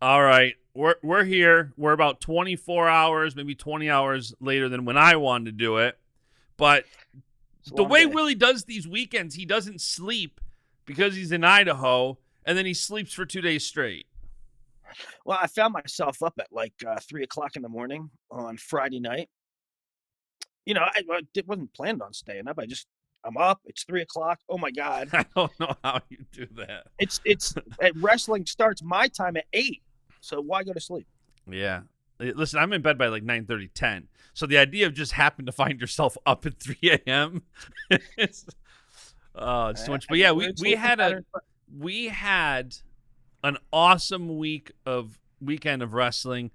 All right. We're here. We're about 24 hours, maybe 20 hours later than when I wanted to do it. But It's a the long way day. Willie does these weekends, he doesn't sleep because he's in Idaho, and then he sleeps for 2 days straight. Well, I found myself up at like 3 o'clock in the morning on Friday night. I wasn't planned on staying up. I'm up. It's 3 o'clock. Oh my god! I don't know how you do that. It's wrestling starts my time at 8. So why go to sleep? Yeah. Listen, I'm in bed by like 9:30, 10. So the idea of just happening to find yourself up at 3 a.m. is it's too much. I But yeah, get we weird we sleeping had a patterns. we had an awesome weekend of wrestling.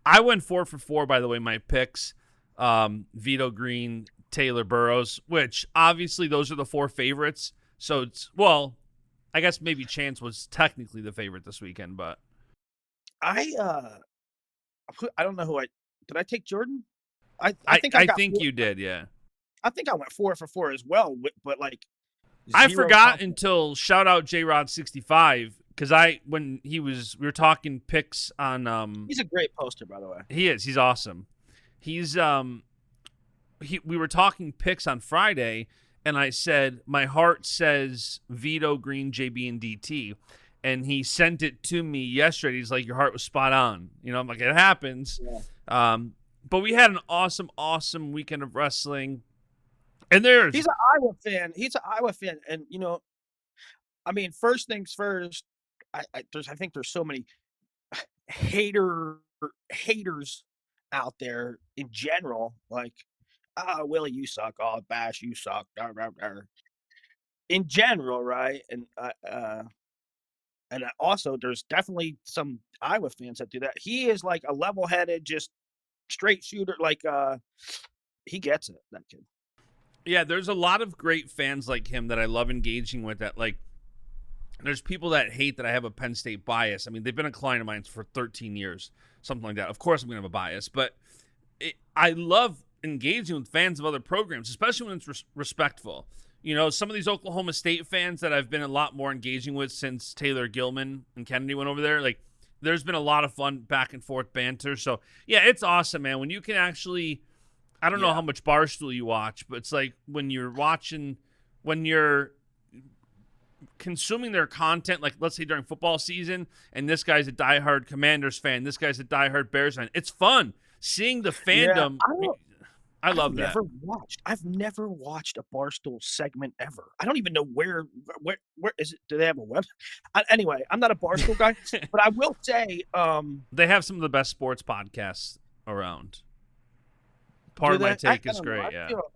I went 4 for 4, by the way, my picks. Vito Green, Taylor Burroughs, which obviously those are the 4 favorites. So I guess maybe Chance was technically the favorite this weekend, but I I don't know who I did. I take Jordan. I I think I I got think four. you did, yeah. I think I went 4 for 4 as well, but like I zero forgot confidence. until shout out J Rod 65 because we were talking picks on He's a great poster, by the way. he's awesome. He's we were talking picks on Friday, and I said my heart says Vito Green, JB, and DT, and he sent it to me yesterday. He's like, your heart was spot on. I'm like, it happens. Yeah. But we had an awesome weekend of wrestling, and there's He's an Iowa fan. He's an Iowa fan, and I mean, first things first. I think there's so many hater haters out there in general. Like, Willie, you suck. Oh, Bash, you suck. In general, right? And also, there's definitely some Iowa fans that do that. He is like a level-headed, just straight shooter. Like, he gets it. That kid. yeah, there's a lot of great fans like him that I love engaging with. That like there's people that hate that I have a Penn State bias. I mean, they've been a client of mine for 13 years, something like that. Of course, I'm going to have a bias, but I love engaging with fans of other programs, especially when it's respectful. Some of these Oklahoma State fans that I've been a lot more engaging with since Taylor Gilman and Kennedy went over there, like, there's been a lot of fun back and forth banter. So, yeah, it's awesome, man. When you can actually, I don't know Yeah. how much Barstool you watch, but it's like when you're consuming their content, like let's say during football season, and this guy's a diehard Commanders fan, this guy's a diehard Bears fan. It's fun seeing the Yeah. fandom. I love that. I've never watched a Barstool segment ever. I don't even know where is it? Do they have a web? Anyway, I'm not a Barstool guy, but I will say, They have some of the best sports podcasts around. Part do of my they? I take is don't know. great. I Yeah. feel,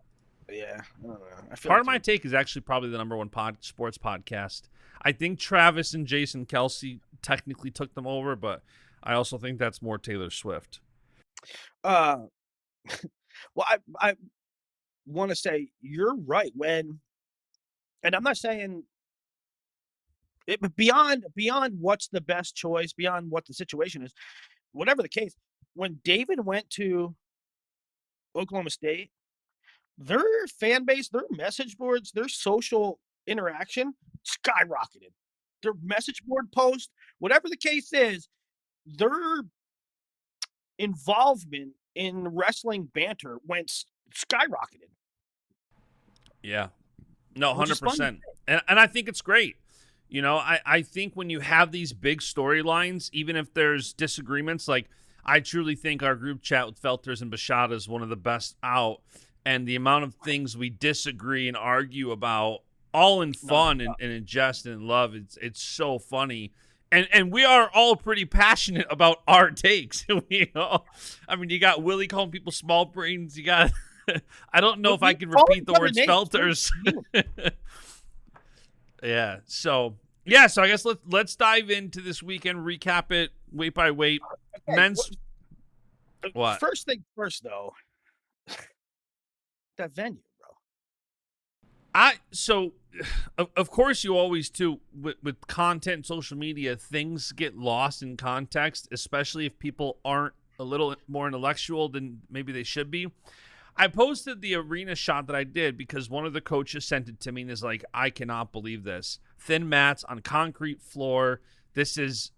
yeah, I don't know. I feel Part like of my take is actually probably the number one sports podcast. I think Travis and Jason Kelsey technically took them over, but I also think that's more Taylor Swift. uh, well, I want to say you're right and I'm not saying it, but beyond what's the best choice, beyond what the situation is, whatever the case, when David went to Oklahoma State, their fan base, their message boards, their social interaction skyrocketed. Their message board post, whatever the case is, their involvement in wrestling banter went skyrocketed, Yeah. No, which is fun. 100%. And I think it's great. I think when you have these big storylines, even if there's disagreements, like I truly think our group chat with Felters and Bashada is one of the best out. And the amount of things we disagree and argue about, all in fun and in jest and in love, it's so funny. And we are all pretty passionate about our takes. I mean, you got Willie calling people small brains. You got I don't know if I can repeat the words Felters. Yeah. So I guess let's dive into this weekend, recap it weight by weight. Okay, Men's what? first thing first, though, that venue, bro. Of course you always too with content, social media, things get lost in context, especially if people aren't a little more intellectual than maybe they should be. I posted the arena shot that I did because one of the coaches sent it to me and is like, I cannot believe this. Thin mats on concrete floor. This is,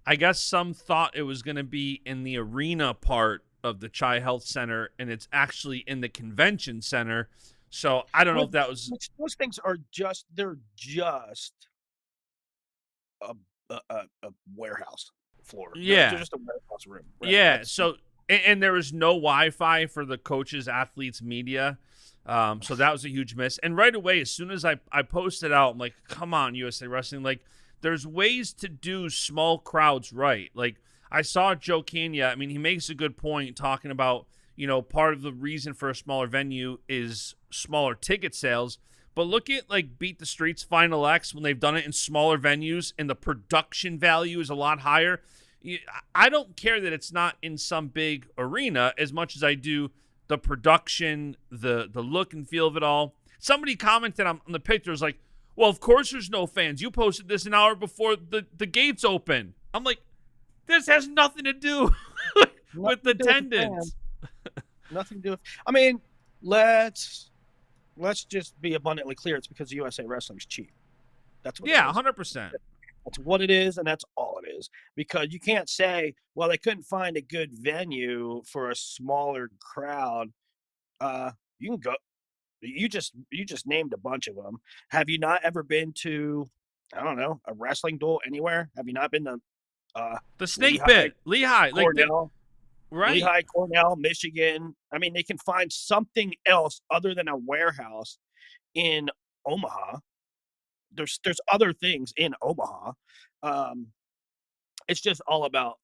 I guess some thought it was going to be in the arena part of the Chi Health Center, and it's actually in the convention center. So I don't know if that was. Which those things are just they're just a a warehouse floor. They're Yeah. just a warehouse room, right? Yeah. That's So, and there was no Wi-Fi for the coaches, athletes, media. So that was a huge miss. And right away, as soon as I posted out, I'm like, come on, USA Wrestling. Like, there's ways to do small crowds right. Like, I saw Joe Kenya. I mean, he makes a good point talking about, part of the reason for a smaller venue is smaller ticket sales. But look at, like, Beat the Streets Final X when they've done it in smaller venues and the production value is a lot higher. I don't care that it's not in some big arena as much as I do the production, the look and feel of it all. Somebody commented on the pictures like, well, of course there's no fans. You posted this an hour before the gates open. I'm like, this has nothing to do with the attendance. Nothing to do with. I mean, let's just be abundantly clear. It's because USA Wrestling's cheap. That's what. Yeah, 100%. That's what it is, and that's all it is. Because you can't say, well, they couldn't find a good venue for a smaller crowd. You can go. You just named a bunch of them. Have you not ever been to, I don't know, a wrestling duel anywhere? Have you not been to the Snake Pit, Lehigh, Cornell, right? Lehigh, Cornell, Michigan? I mean, they can find something else other than a warehouse in Omaha. There's other things in Omaha. Um, it's just all about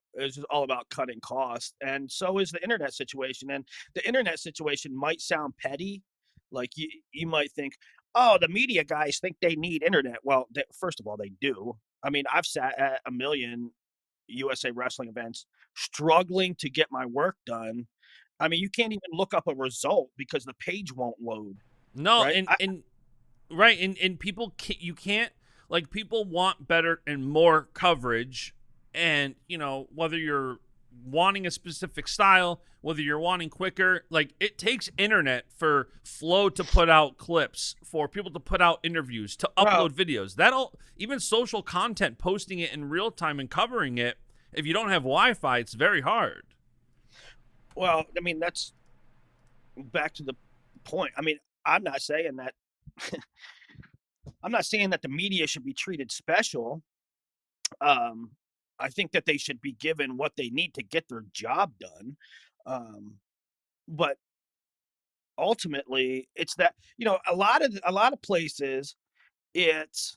cutting costs, and so is the internet situation. And the internet situation might sound petty, like you might think, oh, the media guys think they need internet. Well, first of all, they do. I mean, I've sat at a million USA Wrestling events struggling to get my work done. I mean, you can't even look up a result because the page won't load. No, Right? right, and people you can't, like, people want better and more coverage, and whether you're wanting a specific style, whether you're wanting quicker, like, it takes internet for Flow to put out clips, for people to put out interviews, to upload videos. That'll even social content, posting it in real time and covering it. If you don't have Wi-Fi, it's very hard. Well, I mean, that's back to the point. I mean, I'm not saying that I'm not saying that the media should be treated special. Um, I think that they should be given what they need to get their job done. Um, but ultimately, it's that a lot of places, it's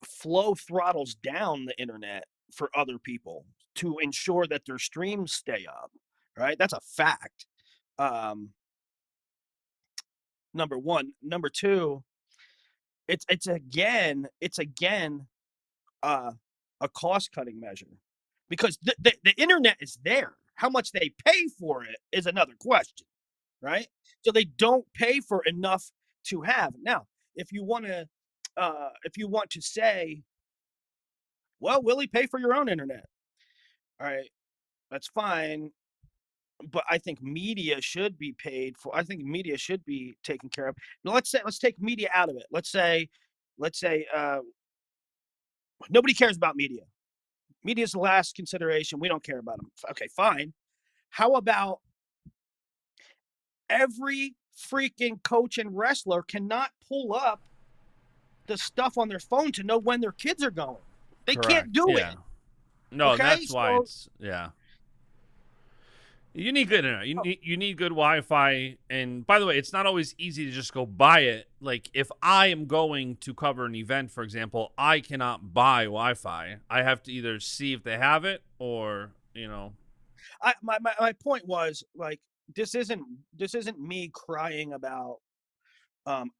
Flow throttles down the internet for other people to ensure that their streams stay up. Right, that's a fact. Um, Number one, number two, it's again uh, a cost cutting measure because the internet is there. How much they pay for it is another question, right? So they don't pay for enough to have. Now, if you want to say, well, Willie, pay for your own internet. All right, that's fine. But I think media should be paid for. I think media should be taken care of. Now, let's take media out of it. Let's say nobody cares about media. Media is the last consideration. We don't care about them. Okay, fine. How about every freaking coach and wrestler cannot pull up the stuff on their phone to know when their kids are going? They can't do it. No, okay? That's why it's You need good internet. You need good Wi-Fi. And by the way, it's not always easy to just go buy it. Like, if I am going to cover an event, for example, I cannot buy Wi-Fi. I have to either see if they have it or, My point was, like, this isn't me crying about I'm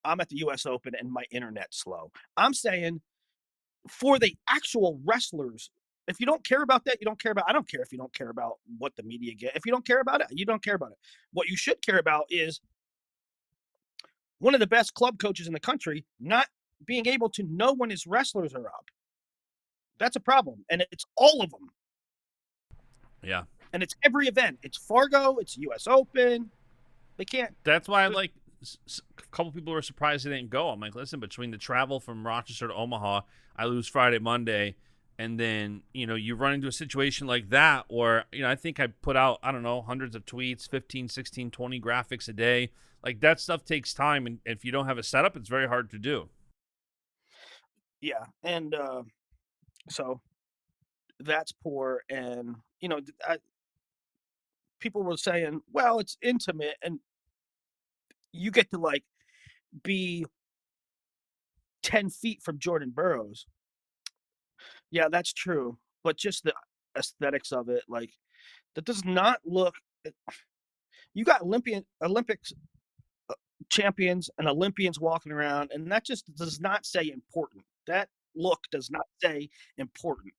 at the US Open and my internet's slow. I'm saying for the actual wrestlers, if you don't care about that, you don't care about. I don't care if you don't care about what the media get. If you don't care about it, you don't care about it. What you should care about is one of the best club coaches in the country not being able to know when his wrestlers are up. That's a problem, and it's all of them. Yeah, and it's every event. It's Fargo. It's US Open. They can't. That's why I like a couple people were surprised they didn't go. I'm like, listen, between the travel from Rochester to Omaha, I lose Friday, Monday, and then, you run into a situation like that where, I think I put out, I don't know, hundreds of tweets, 15, 16, 20 graphics a day. Like, that stuff takes time, and if you don't have a setup, it's very hard to do. Yeah, and so that's poor, and people were saying, well, it's intimate, and you get to like be 10 feet from Jordan Burroughs. Yeah, that's true. But just the aesthetics of it, like, that does not look. You got Olympics champions and Olympians walking around, and that just does not say important. That look does not say important.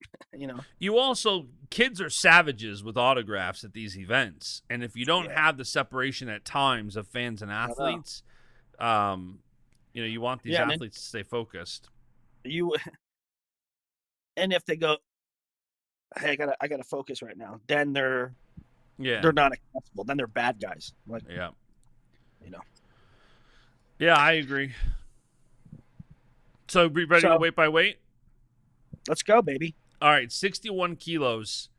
You also, kids are savages with autographs at these events, and if you don't Yeah, have the separation at times of fans and I know. athletes, you want these Yeah, and then athletes to stay focused. you and if they go, hey, I gotta focus right now, then they're Yeah, they're not accessible. Then they're bad guys. Like, yeah, you know. yeah. I agree. So, be ready to go So weight by weight. let's go, baby. All right, 61 kilos,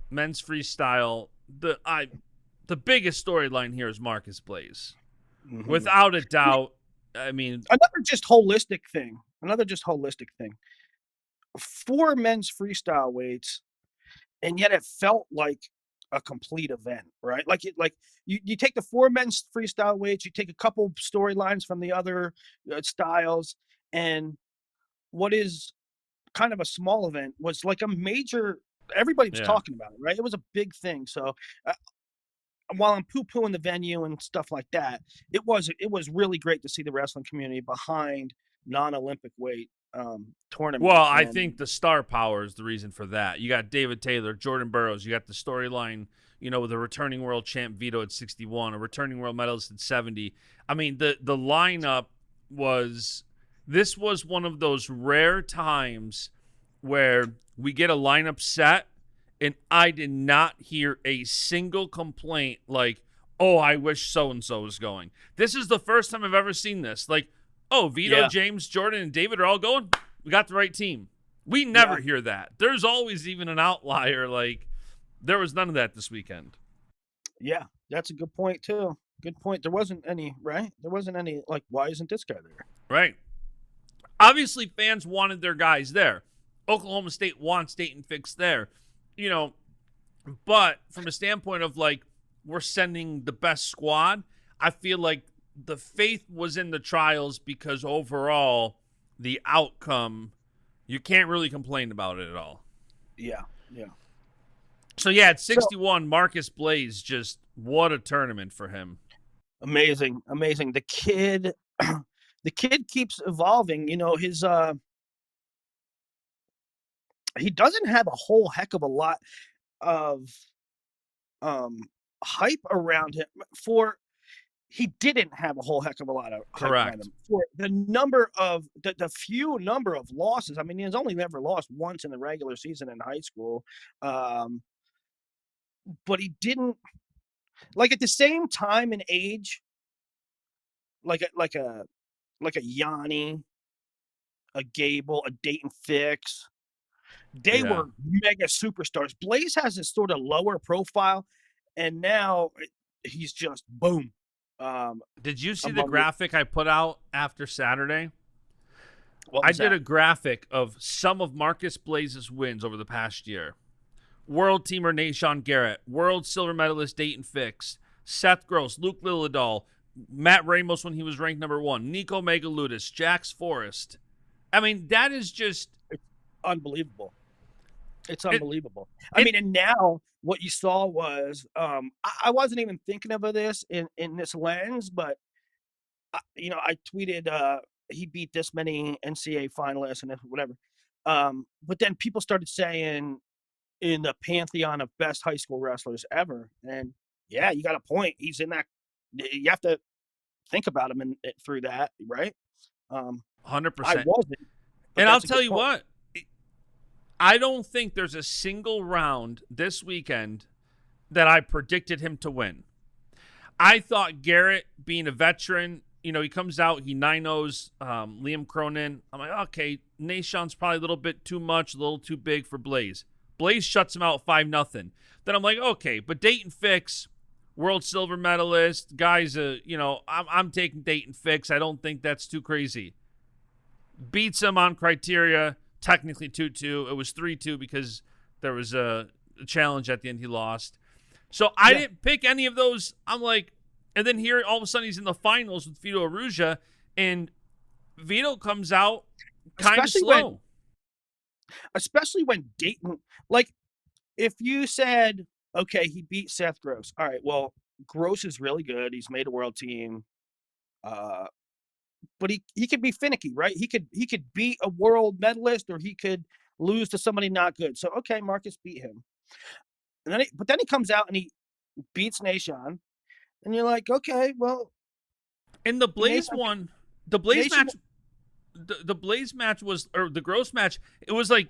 men's freestyle. The biggest storyline here is Marcus Blaze, without a doubt. I mean, Another just holistic thing. Four men's freestyle weights, and yet it felt like a complete event, right? Like you take the four men's freestyle weights, you take a couple storylines from the other styles, and what is kind of a small event was like a major. Everybody was yeah. talking about it, right? It was a big thing. So uh, while I'm poo-pooing the venue and stuff like that, it was really great to see the wrestling community behind non-Olympic weight tournament. Well, I And think the star power is the reason for that. You got David Taylor, Jordan Burroughs. You got the storyline, with a returning world champ Vito at 61, a returning world medalist at 70. I mean, the lineup was. This was one of those rare times where we get a lineup set, and I did not hear a single complaint like, "Oh, I wish so and so was going." This is the first time I've ever seen this. Like, "Oh, Vito, yeah, James, Jordan, and David are all going. We got the right team." We yeah, never hear that. There's always even an outlier. Like, there was none of that this weekend. yeah, that's a good point too. Good point. There wasn't any, right? There wasn't any like, why isn't this guy there? Right. Obviously, fans wanted their guys there. Oklahoma State wants Dayton Fix there. You know, but from a standpoint of like, we're sending the best squad, I feel like the faith was in the trials because overall, the outcome, you can't really complain about it at all. Yeah, yeah. So, yeah, at So 61, Marcus Blaze, just what a tournament for him. amazing, amazing. The kid keeps evolving. He doesn't have a whole heck of a lot of um hype around him for he didn't have a whole heck of a lot of hype around Correct. him for the few number of losses. I mean, he's only ever lost once in the regular season in high school. Um, but he didn't like at the same time and age, like a Yanni, a Gable, a Dayton Fix. They Yeah. were mega superstars. Blaze has this sort of lower profile, and now he's just boom. Did you see the Among the graphic I put out after Saturday? what I was did that? a graphic of some of Marcus Blaze's wins over the past year. World teamer Nashawn Garrett, world silver medalist Dayton Fix, Seth Gross, Luke Lillidahl, Matt Ramos when he was ranked number 1, Nico Megaludis, Jax Forrest. I mean, that is just It's unbelievable. It's it. unbelievable. I It mean, and now what you saw was, I wasn't even thinking of this in this lens, but I tweeted, he beat this many NCAA finalists and whatever. But then people started saying in the pantheon of best high school wrestlers ever, and yeah, you got a point. He's in that. You have to think about him through that, right? I 100%. wasn't, but And I'll that's a tell good you point. what, I don't think there's a single round this weekend that I predicted him to win. I thought Garrett, being a veteran, he comes out, he 9-0s Liam Cronin. I'm like, okay, Nashon's probably a little bit too much, a little too big for Blaze. Blaze shuts him out 5-0. Then I'm like, okay, but Dayton Fix, world silver medalist, guys, I'm taking Dayton Fix. I don't think that's too crazy. Beats him on criteria, technically 2-2. It was 3-2 because there was a challenge at the end he lost. So I didn't pick any of those. I'm like, and then here all of a sudden he's in the finals with Vito Arujau, and Vito comes out kind of slow. Especially when Dayton, like, if you said, okay, he beat Seth Gross. All right, well, Gross is really good. He's made a world team. But he could be finicky, right? He could beat a world medalist, or he could lose to somebody not good. So okay, Marcus beat him. And then he comes out and he beats Nashon. And you're like, okay, well. And the Blaze one, the Blaze match, the Blaze match was, or the Gross match, it was like,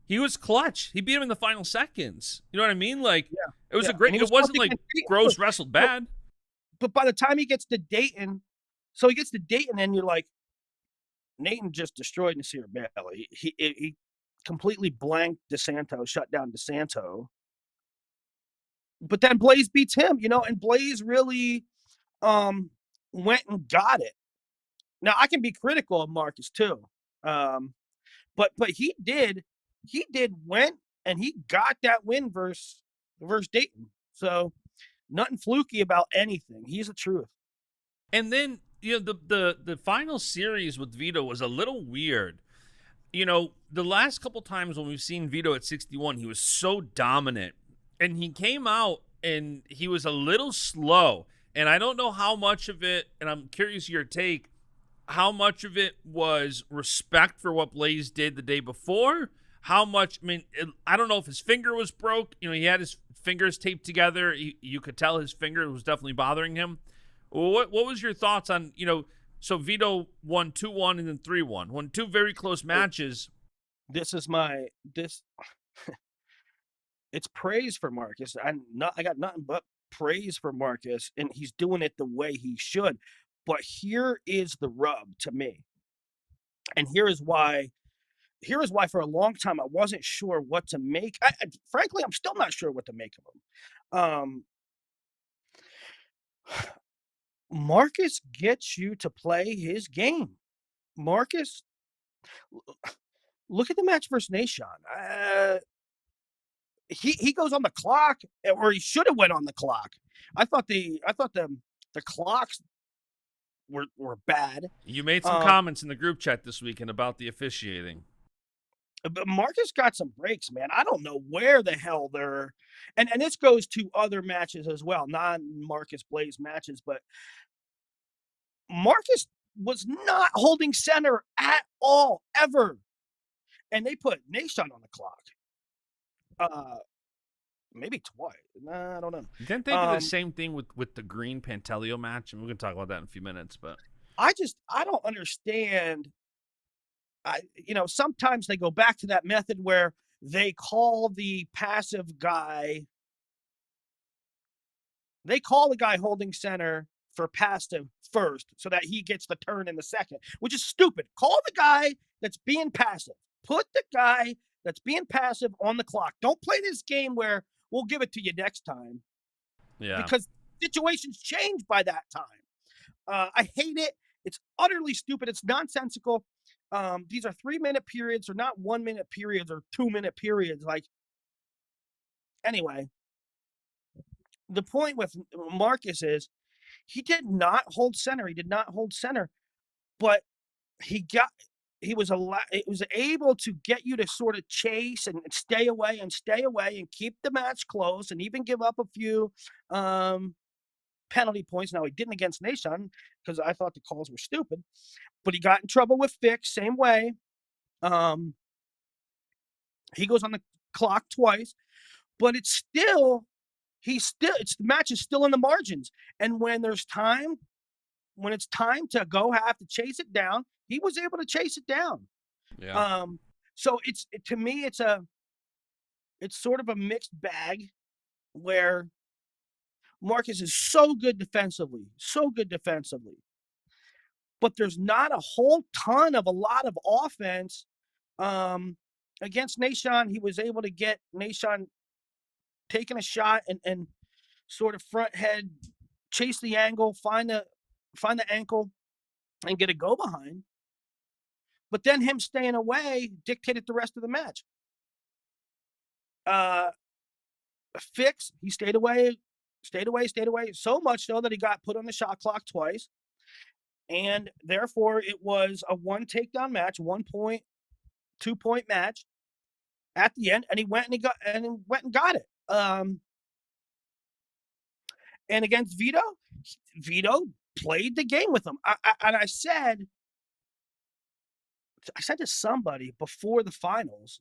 he was clutch. He beat him in the final seconds. You know what I mean? Like, it was a great, it wasn't like Gross wrestled bad. But by the time he gets to Dayton, so he gets to Dayton, and you're like, Nathan just destroyed Nasir Bailey. He completely blanked DeSanto, shut down DeSanto. But then Blaze beats him, and Blaze really went and got it. Now, I can be critical of Marcus too. But he went and he got that win versus Dayton. So nothing fluky about anything. He's the truth. And then, the final series with Vito was a little weird. The last couple times when we've seen Vito at 61, he was so dominant. And he came out and he was a little slow. And I don't know how much of it, and I'm curious your take, how much of it was respect for what Blaze did the day before? How much, I don't know if his finger was broke. He had his fingers taped together. You could tell his finger was definitely bothering him. What was your thoughts on, so Vito won 2-1 and then 3-1. Won two very close matches. It's praise for Marcus. I got nothing but praise for Marcus, and he's doing it the way he should. But here is the rub to me. And here is why for a long time I wasn't sure what to make. Frankly, I'm still not sure what to make of him. Marcus gets you to play his game. Marcus, look at the match versus Nashon. He goes on the clock, or he should have went on the clock. I thought the clocks were bad. You made some comments in the group chat this weekend about the officiating. But Marcus got some breaks, man. I don't know where the hell they're, and this goes to other matches as well, non-Marcus Blaze matches, but Marcus was not holding center at all, ever. And they put Nashon on the clock. Maybe twice. I don't know. Didn't they do the same thing with the Green Pantelio match? And we're going to talk about that in a few minutes, but I don't understand. Sometimes they go back to that method where they call the passive guy, they call the guy holding center for passive first so that he gets the turn in the second, which is stupid. Call the guy that's being passive. Put the guy that's being passive on the clock. Don't play this game where we'll give it to you next time. Yeah. Because situations change by that time. I hate it. It's utterly stupid. It's nonsensical. These are 3-minute periods, or not 1-minute periods or 2-minute periods. Anyway, the point with Marcus is he did not hold center. He did not hold center, but he was able to get you to sort of chase and stay away and keep the match close, and even give up a few penalty points. Now, he didn't against Nashon because I thought the calls were stupid, but he got in trouble with Fix, same way. He goes on the clock twice, but the match is still in the margins. And when it's time to go have to chase it down, he was able to chase it down. Yeah. So to me, it's sort of a mixed bag where Marcus is so good defensively, so good defensively. But there's not a whole ton of a lot of offense. Against Nahshon, he was able to get Nahshon taking a shot and sort of front head, chase the angle, find the ankle, and get a go behind. But then him staying away dictated the rest of the match. Fix, he stayed away, so much so that he got put on the shot clock twice. And therefore, it was a 1 takedown match, 1 point, 2 point match at the end, and he went and got it. And against Vito played the game with him. I said to somebody before the finals,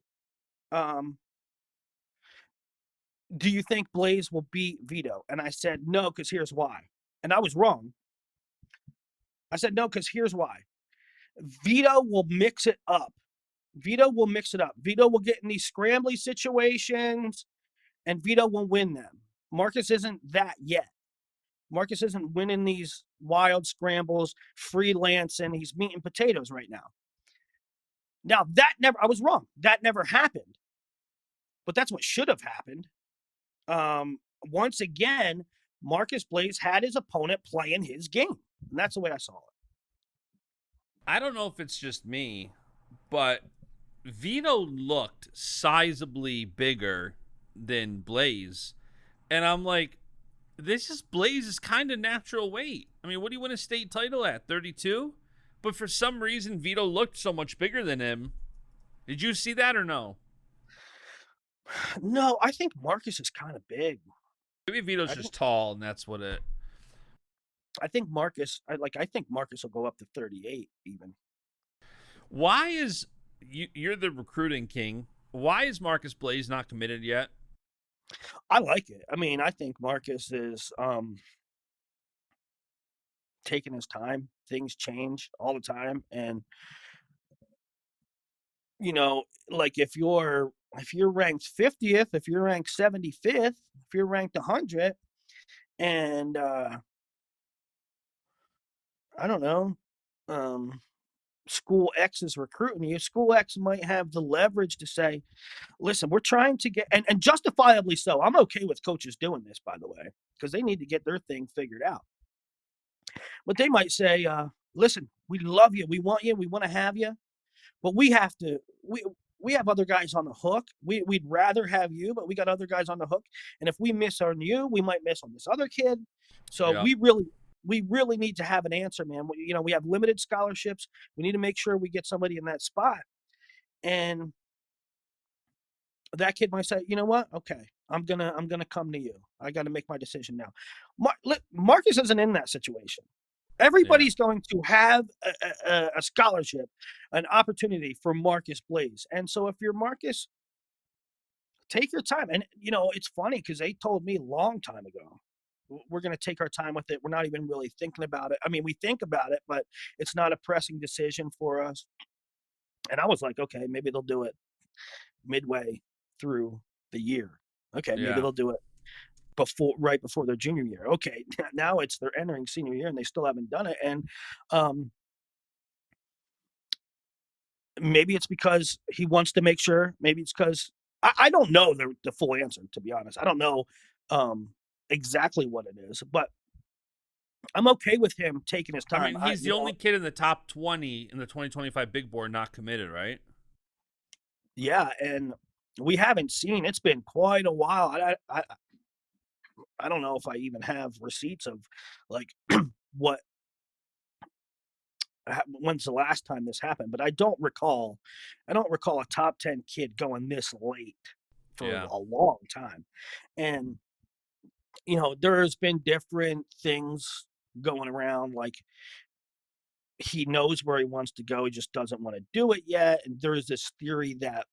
do you think Blaze will beat Vito? And I said no, because here's why. And I was wrong. I said no, because here's why. Vito will mix it up. Vito will get in these scrambly situations, and Vito will win them. Marcus isn't that yet. Marcus isn't winning these wild scrambles, freelancing. He's meat and potatoes right now. Now, I was wrong. That never happened. But that's what should have happened. Once again, Marcus Blaze had his opponent playing his game. And that's the way I saw it. I don't know if it's just me, but Vito looked sizably bigger than Blaze. And I'm like, this is Blaze's kind of natural weight. I mean, what do you win a state title at? 32? But for some reason, Vito looked so much bigger than him. Did you see that or no? No, I think Marcus is kind of big. Maybe Vito's just tall, and that's what it. I think Marcus will go up to 38 even. Why is you're the recruiting king? Why is Marcus Blaze not committed yet? I like it. I mean, I think Marcus is taking his time. Things change all the time, and you know, like if you're ranked 50th, if you're ranked 75th, if you're ranked 100, and I don't know, School X is recruiting you, School X might have the leverage to say, listen, we're trying to get, and justifiably so. I'm okay with coaches doing this, by the way, because they need to get their thing figured out. But they might say, listen, we love you, we want to have you, but we have other guys on the hook. We'd rather have you, but we got other guys on the hook. And if we miss on you, we might miss on this other kid. So yeah. we really need to have an answer, man. We have limited scholarships. We need to make sure we get somebody in that spot. And that kid might say, you know what? Okay, I'm gonna come to you. I got to make my decision now. Marcus isn't in that situation. Everybody's going to have a scholarship, an opportunity for Marcus Blaze. And so if you're Marcus, take your time. And, it's funny because they told me a long time ago, we're going to take our time with it. We're not even really thinking about it. I mean, we think about it, but it's not a pressing decision for us. And I was like, okay, maybe they'll do it midway through the year. Okay, maybe they'll do it right before their junior year. Okay, now they're entering senior year and they still haven't done it. And maybe it's because he wants to make sure. Maybe it's because I don't know the full answer, to be honest. I don't know exactly what it is, but I'm okay with him taking his time. I mean, he's the only kid in the top 20 in the 2025 Big Board not committed, right? Yeah, and we haven't seen. It's been quite a while. I don't know if I even have receipts of like when's the last time this happened, but I don't recall a top 10 kid going this late for a long time. And there's been different things going around, like he knows where he wants to go, he just doesn't want to do it yet. And there's this theory that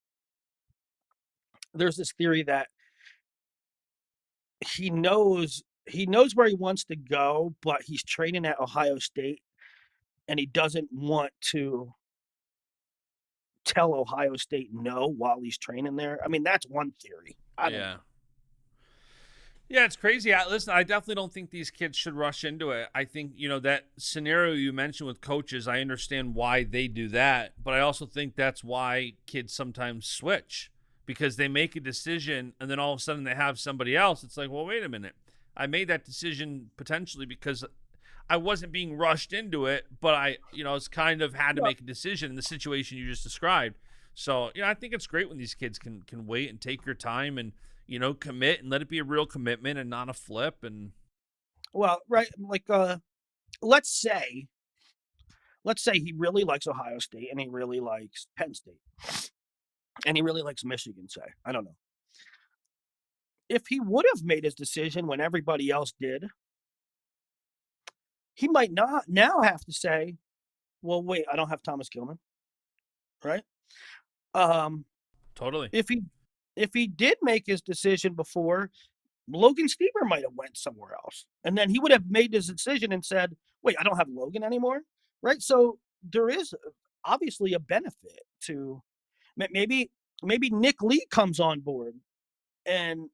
he knows where he wants to go, but he's training at Ohio State and he doesn't want to tell Ohio State no while he's training there. I mean, that's one theory. I don't know. Yeah, it's crazy. Listen, I definitely don't think these kids should rush into it. I think, that scenario you mentioned with coaches, I understand why they do that, but I also think that's why kids sometimes switch because they make a decision and then all of a sudden they have somebody else. It's like, well, wait a minute. I made that decision potentially because I wasn't being rushed into it, but it's kind of had to Well, make a decision in the situation you just described. So, I think it's great when these kids can wait and take your time and commit and let it be a real commitment and not a flip. And well, right, like, let's say let's say he really likes Ohio State and he really likes Penn State and he really likes Michigan, say. I don't know. If he would have made his decision when everybody else did, he might not now have to say, "Well, wait, I don't have Thomas Gilman," right? Um, totally. if he did make his decision before, Logan Stever might have went somewhere else, and then he would have made his decision and said, "Wait, I don't have Logan anymore," right? So there is obviously a benefit to maybe Nick Lee comes on board, and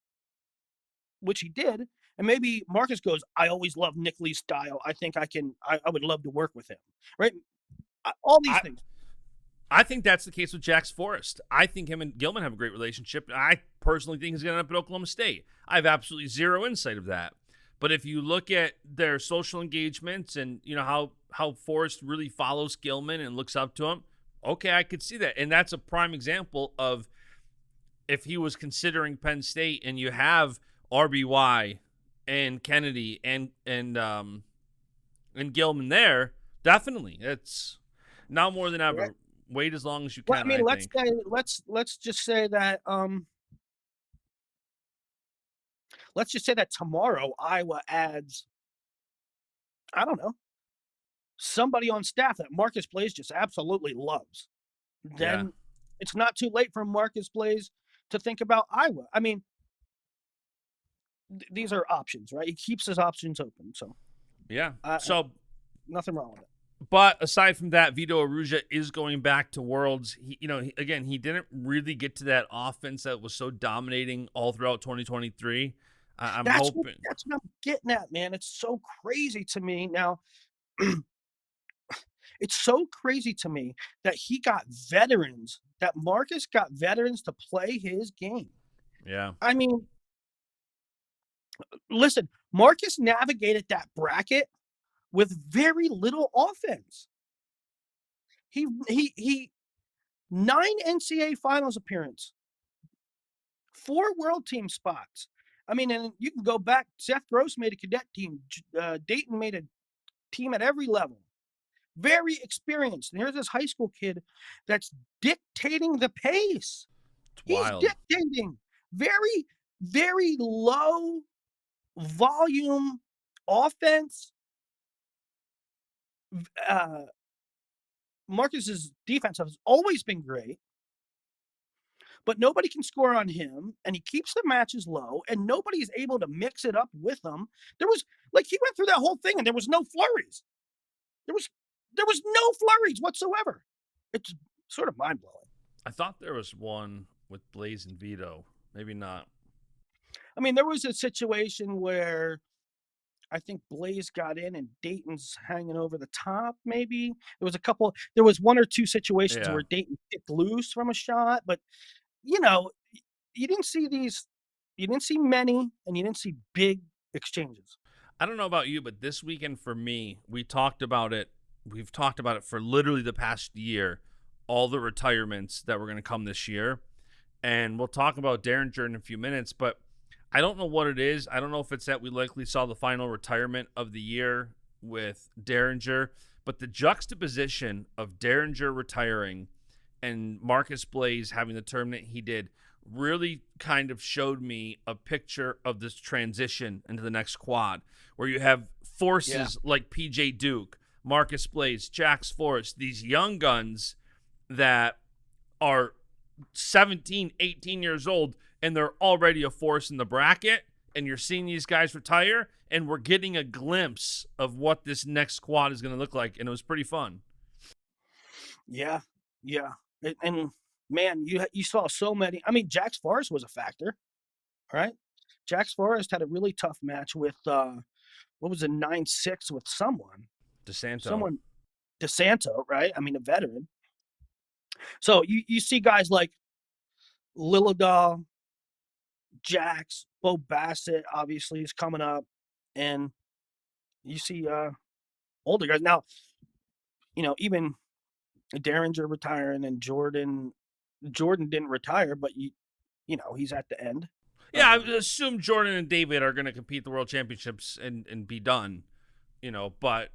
which he did, and maybe Marcus goes, "I always loved Nick Lee's style. I think I would love to work with him," right? All these I things. I think that's the case with Jax Forrest. I think him and Gilman have a great relationship. I personally think he's going to end up at Oklahoma State. I have absolutely zero insight of that. But if you look at their social engagements and how Forrest really follows Gilman and looks up to him, okay, I could see that. And that's a prime example of if he was considering Penn State and you have RBY and Kennedy and Gilman there, definitely. It's now more than Right? ever. Wait as long as you Well, I can, mean, I think. let's just say that let's just say that tomorrow Iowa adds, I don't know, somebody on staff that Marcus Blaze just absolutely loves. Yeah. Then it's not too late for Marcus Blaze to think about Iowa. I mean, these are options, right? He keeps his options open, so Yeah. uh, So, nothing wrong with it. but aside from that, Vito Arujau is going back to Worlds. Again, he didn't really get to that offense that was so dominating all throughout 2023. I'm hoping. That's what I'm getting at, man. It's so crazy to me now. It's so crazy to me that he got veterans, that Marcus got veterans to play his game. Yeah. I mean, listen, Marcus navigated that bracket with very little offense. He 9 NCAA finals appearance, 4 world team spots. I mean, and you can go back. Seth Gross made a cadet team. Dayton made a team at every level. Very experienced. And here's this high school kid that's dictating the pace. It's He's wild. dictating very, very low volume offense. Uh, Marcus's defense has always been great, but nobody can score on him, and he keeps the matches low, and nobody's able to mix it up with him. There was like he went through that whole thing, and there was no flurries. There was there was no flurries whatsoever. It's sort of mind blowing. I thought there was one with Blaze and Vito. Maybe not. I mean, there was a situation where I think Blaze got in and Dayton's hanging over the top, maybe. There was one or two situations Yeah. where Dayton kicked loose from a shot, but you know, you didn't see these, you didn't see many, and you didn't see big exchanges. I don't know about you, but this weekend for me, we talked about it. We've talked about it for literally the past year, all the retirements that were going to come this year. And we'll talk about Derringer in a few minutes, but I don't know what it is. I don't know if it's that we likely saw the final retirement of the year with Derringer, but the juxtaposition of Derringer retiring and Marcus Blaze having the tournament he did really kind of showed me a picture of this transition into the next quad where you have Yeah. forces like PJ Duke, Marcus Blaze, Jax Forrest, these young guns that are 17, 18 years old, and they're already a force in the bracket. And you're seeing these guys retire, and we're getting a glimpse of what this next squad is going to look like. And it was pretty fun. Yeah. Yeah. And man, you saw so many. I mean, Jax Forrest was a factor, right? Jax Forrest had a really tough match with what was it, 9-6 with DeSanto. someone DeSanto, right? I mean, a veteran. So you see guys like Lillidaw, Jax, Bo Bassett obviously is coming up, and you see older guys now. Even Derringer retiring and Jordan didn't retire, but he's at the end. Yeah, I assume Jordan and David are going to compete the world championships and be done, but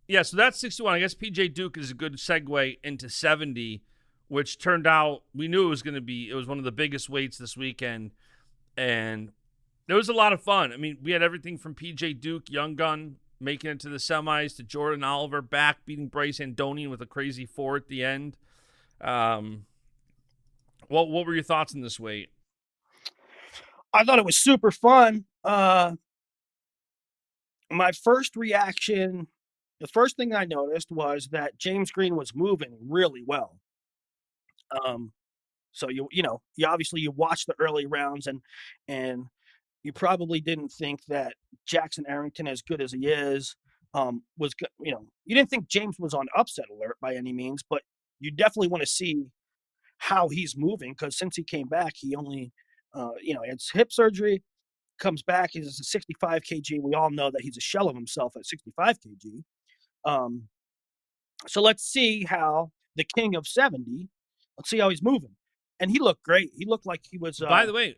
yeah, so that's 61. I guess PJ Duke is a good segue into 70, which turned out we knew it was one of the biggest weights this weekend, and it was a lot of fun. I mean, we had everything from PJ Duke, young gun, making it to the semis, to Jordan Oliver back beating Bryce Andonian with a crazy 4 at the end. What were your thoughts on this weight? I thought it was super fun. My first reaction, the first thing I noticed was that James Green was moving really well. So you obviously you watched the early rounds and you probably didn't think that Jackson Arrington, as good as he is, was good. You didn't think James was on upset alert by any means, but you definitely want to see how he's moving, because since he came back, he only, he had hip surgery, comes back, he's a 65 kg. We all know that he's a shell of himself at 65 kg. So let's see how the king of 70, let's see how he's moving. And he looked great. He looked like he was. By the way,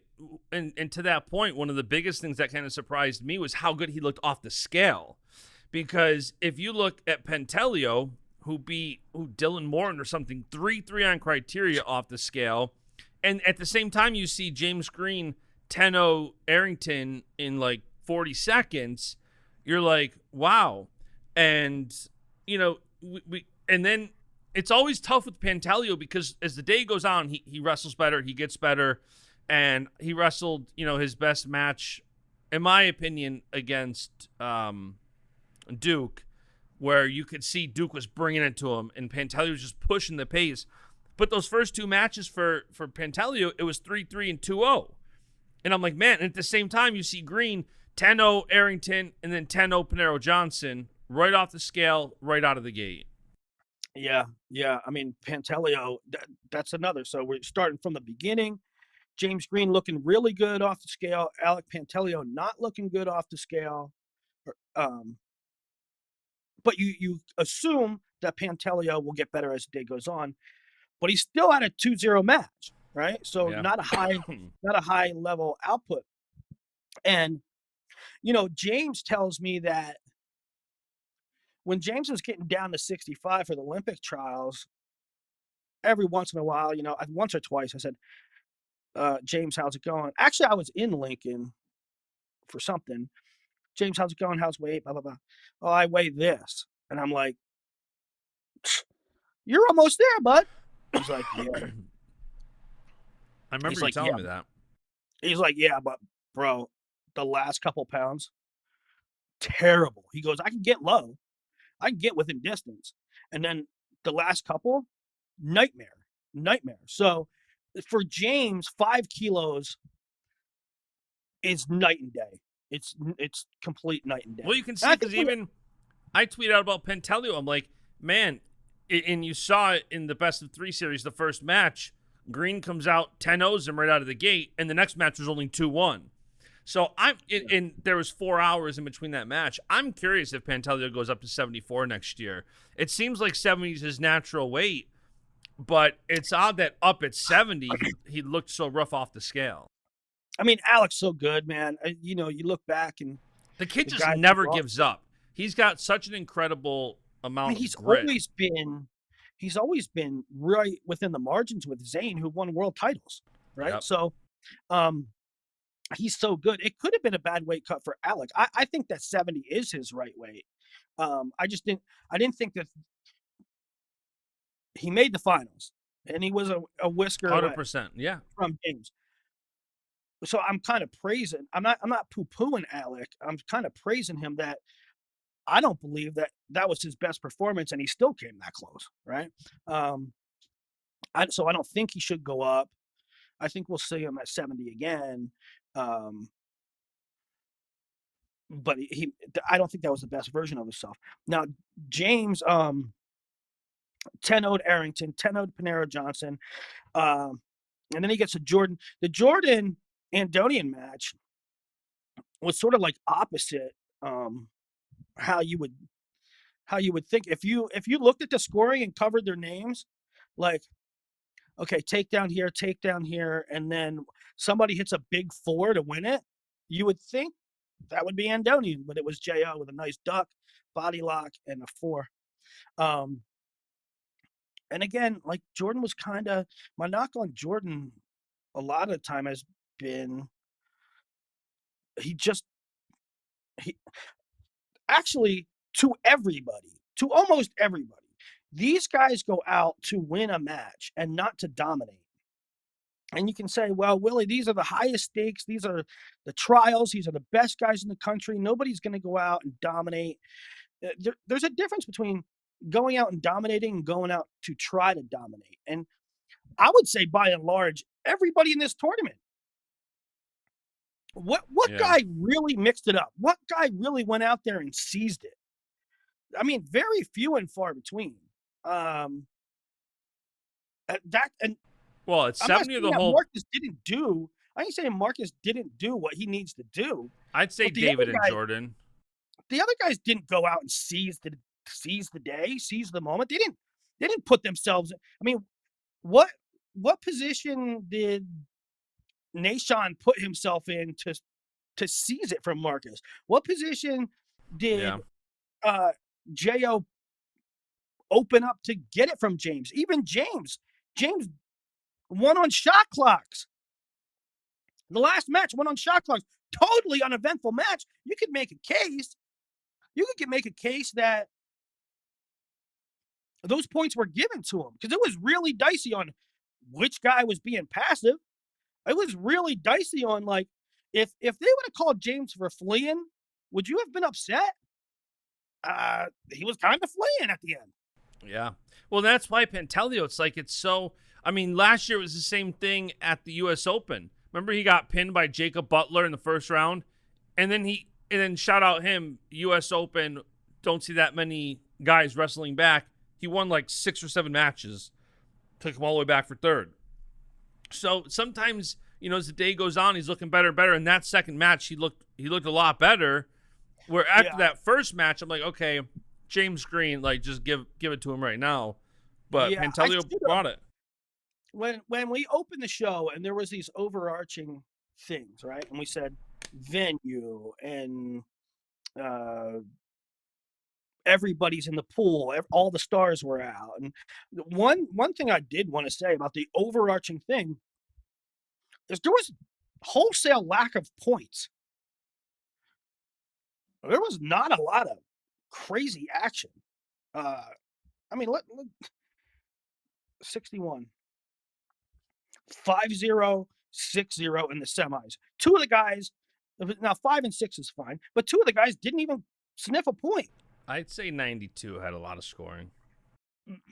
and to that point, one of the biggest things that kind of surprised me was how good he looked off the scale. Because if you look at Pantelio, who beat Dylan Morton or something, 3-3 on criteria off the scale, and at the same time you see James Green 10-0 Arrington in like 40 seconds, you're like, wow. And and then it's always tough with Pantaleo because as the day goes on, he wrestles better, he gets better, and he wrestled, his best match, in my opinion, against Duke, where you could see Duke was bringing it to him, and Pantaleo was just pushing the pace. But those first two matches for Pantaleo, it was 3-3 and 2-0. And I'm like, man, and at the same time, you see Green 10-0 Arrington and then 10-0 Panero Johnson right off the scale, right out of the gate. Yeah. I mean, Pantaleo, that's another. So we're starting from the beginning. James Green looking really good off the scale. Alec Pantaleo not looking good off the scale. But you assume that Pantaleo will get better as the day goes on. But he's still at a 2-0 match, right? So Yeah. not a high level output. And James tells me that when James was getting down to 65 for the Olympic trials, every once in a while, once or twice, I said, James, how's it going? Actually, I was in Lincoln for something. James, how's it going? How's weight? Blah, blah, blah. Oh, I weigh this. And I'm like, you're almost there, bud. He's like, yeah. I remember you telling me that. He's like, yeah, but bro, the last couple pounds, terrible. He goes, I can get low. I can get within distance. And then the last couple, nightmare. So for James, 5 kilos is night and day. It's complete night and day. Well, you can see, because even I tweeted out about Pantaleo. I'm like, man, and you saw it in the best of 3 series, the first match, Green comes out, 10-0s him right out of the gate, and the next match was only 2-1. So and there was 4 hours in between that match. I'm curious if Pantaleo goes up to 74 next year. It seems like 70 is his natural weight, but it's odd that up at 70, he looked so rough off the scale. I mean, Alec's so good, man. You look back and the kid just never gives up. He's got such an incredible amount of grit. He's always been right within the margins with Zane, who won world titles, right? Yep. So, he's so good. It could have been a bad weight cut for Alec. I think that 70 is his right weight. I didn't think that he made the finals, and he was a whisker 100%, yeah, from James. So I'm kind of praising. I'm not poo-pooing Alec. I'm kind of praising him that I don't believe that was his best performance, and he still came that close, right? So I don't think he should go up. I think we'll see him at 70 again. Um, but I don't think that was the best version of himself. Now, James, 10-0'd Arrington, 10-0'd Panero Johnson, and then he gets to Jordan. The Jordan Andonian match was sort of like opposite how you would think if you looked at the scoring and covered their names, like okay, take down here, and then somebody hits a big four to win it. You would think that would be Andonian, but it was Jo with a nice duck, body lock, and a four. Um, and again, like Jordan was kind of my knock on Jordan. A lot of the time has been he just he actually to everybody, to almost everybody. These guys go out to win a match and not to dominate. And you can say, well, Willie, these are the highest stakes. These are the trials. These are the best guys in the country. Nobody's going to go out and dominate. There's a difference between going out and dominating and going out to try to dominate. And I would say, by and large, everybody in this tournament, what Yeah. guy really mixed it up? What guy really went out there and seized it? I mean, very few and far between. That and Well, it's I'm not 70 of saying the that whole. Marcus didn't do. I ain't saying Marcus didn't do what he needs to do, I'd say but David and Jordan. the other guys didn't go out and seize the day, seize the moment. They didn't put themselves. I mean, what position did Nashon put himself in to seize it from Marcus? What position did Yeah. Jo open up to get it from James? Even James won on shot clocks. The last match went on shot clocks. Totally uneventful match. You could make a case. You could make a case that those points were given to him because it was really dicey on which guy was being passive. It was really dicey on like if they would have called James for fleeing, would you have been upset? He was kind of fleeing at the end. Yeah. Well, that's why Pantelio, it's like it's so. I mean, last year it was the same thing at the U.S. Open. Remember, he got pinned by Jacob Butler in the first round, and then shout out him, U.S. Open. Don't see that many guys wrestling back. He won like 6 or 7 matches, took him all the way back for third. So sometimes, as the day goes on, he's looking better and better. In that second match, he looked a lot better. Where after that first match, I'm like, okay, James Green, like just give it to him right now. But Yeah, Pantelio brought it. When we opened the show and there was these overarching things, right? And we said venue and everybody's in the pool, all the stars were out. And one thing I did want to say about the overarching thing is there was wholesale lack of points. There was not a lot of crazy action. Uh, I mean, let 61, 5-0, 6-0 in the semis. Two of the guys, now 5 and 6 is fine, but two of the guys didn't even sniff a point. I'd say 92 had a lot of scoring.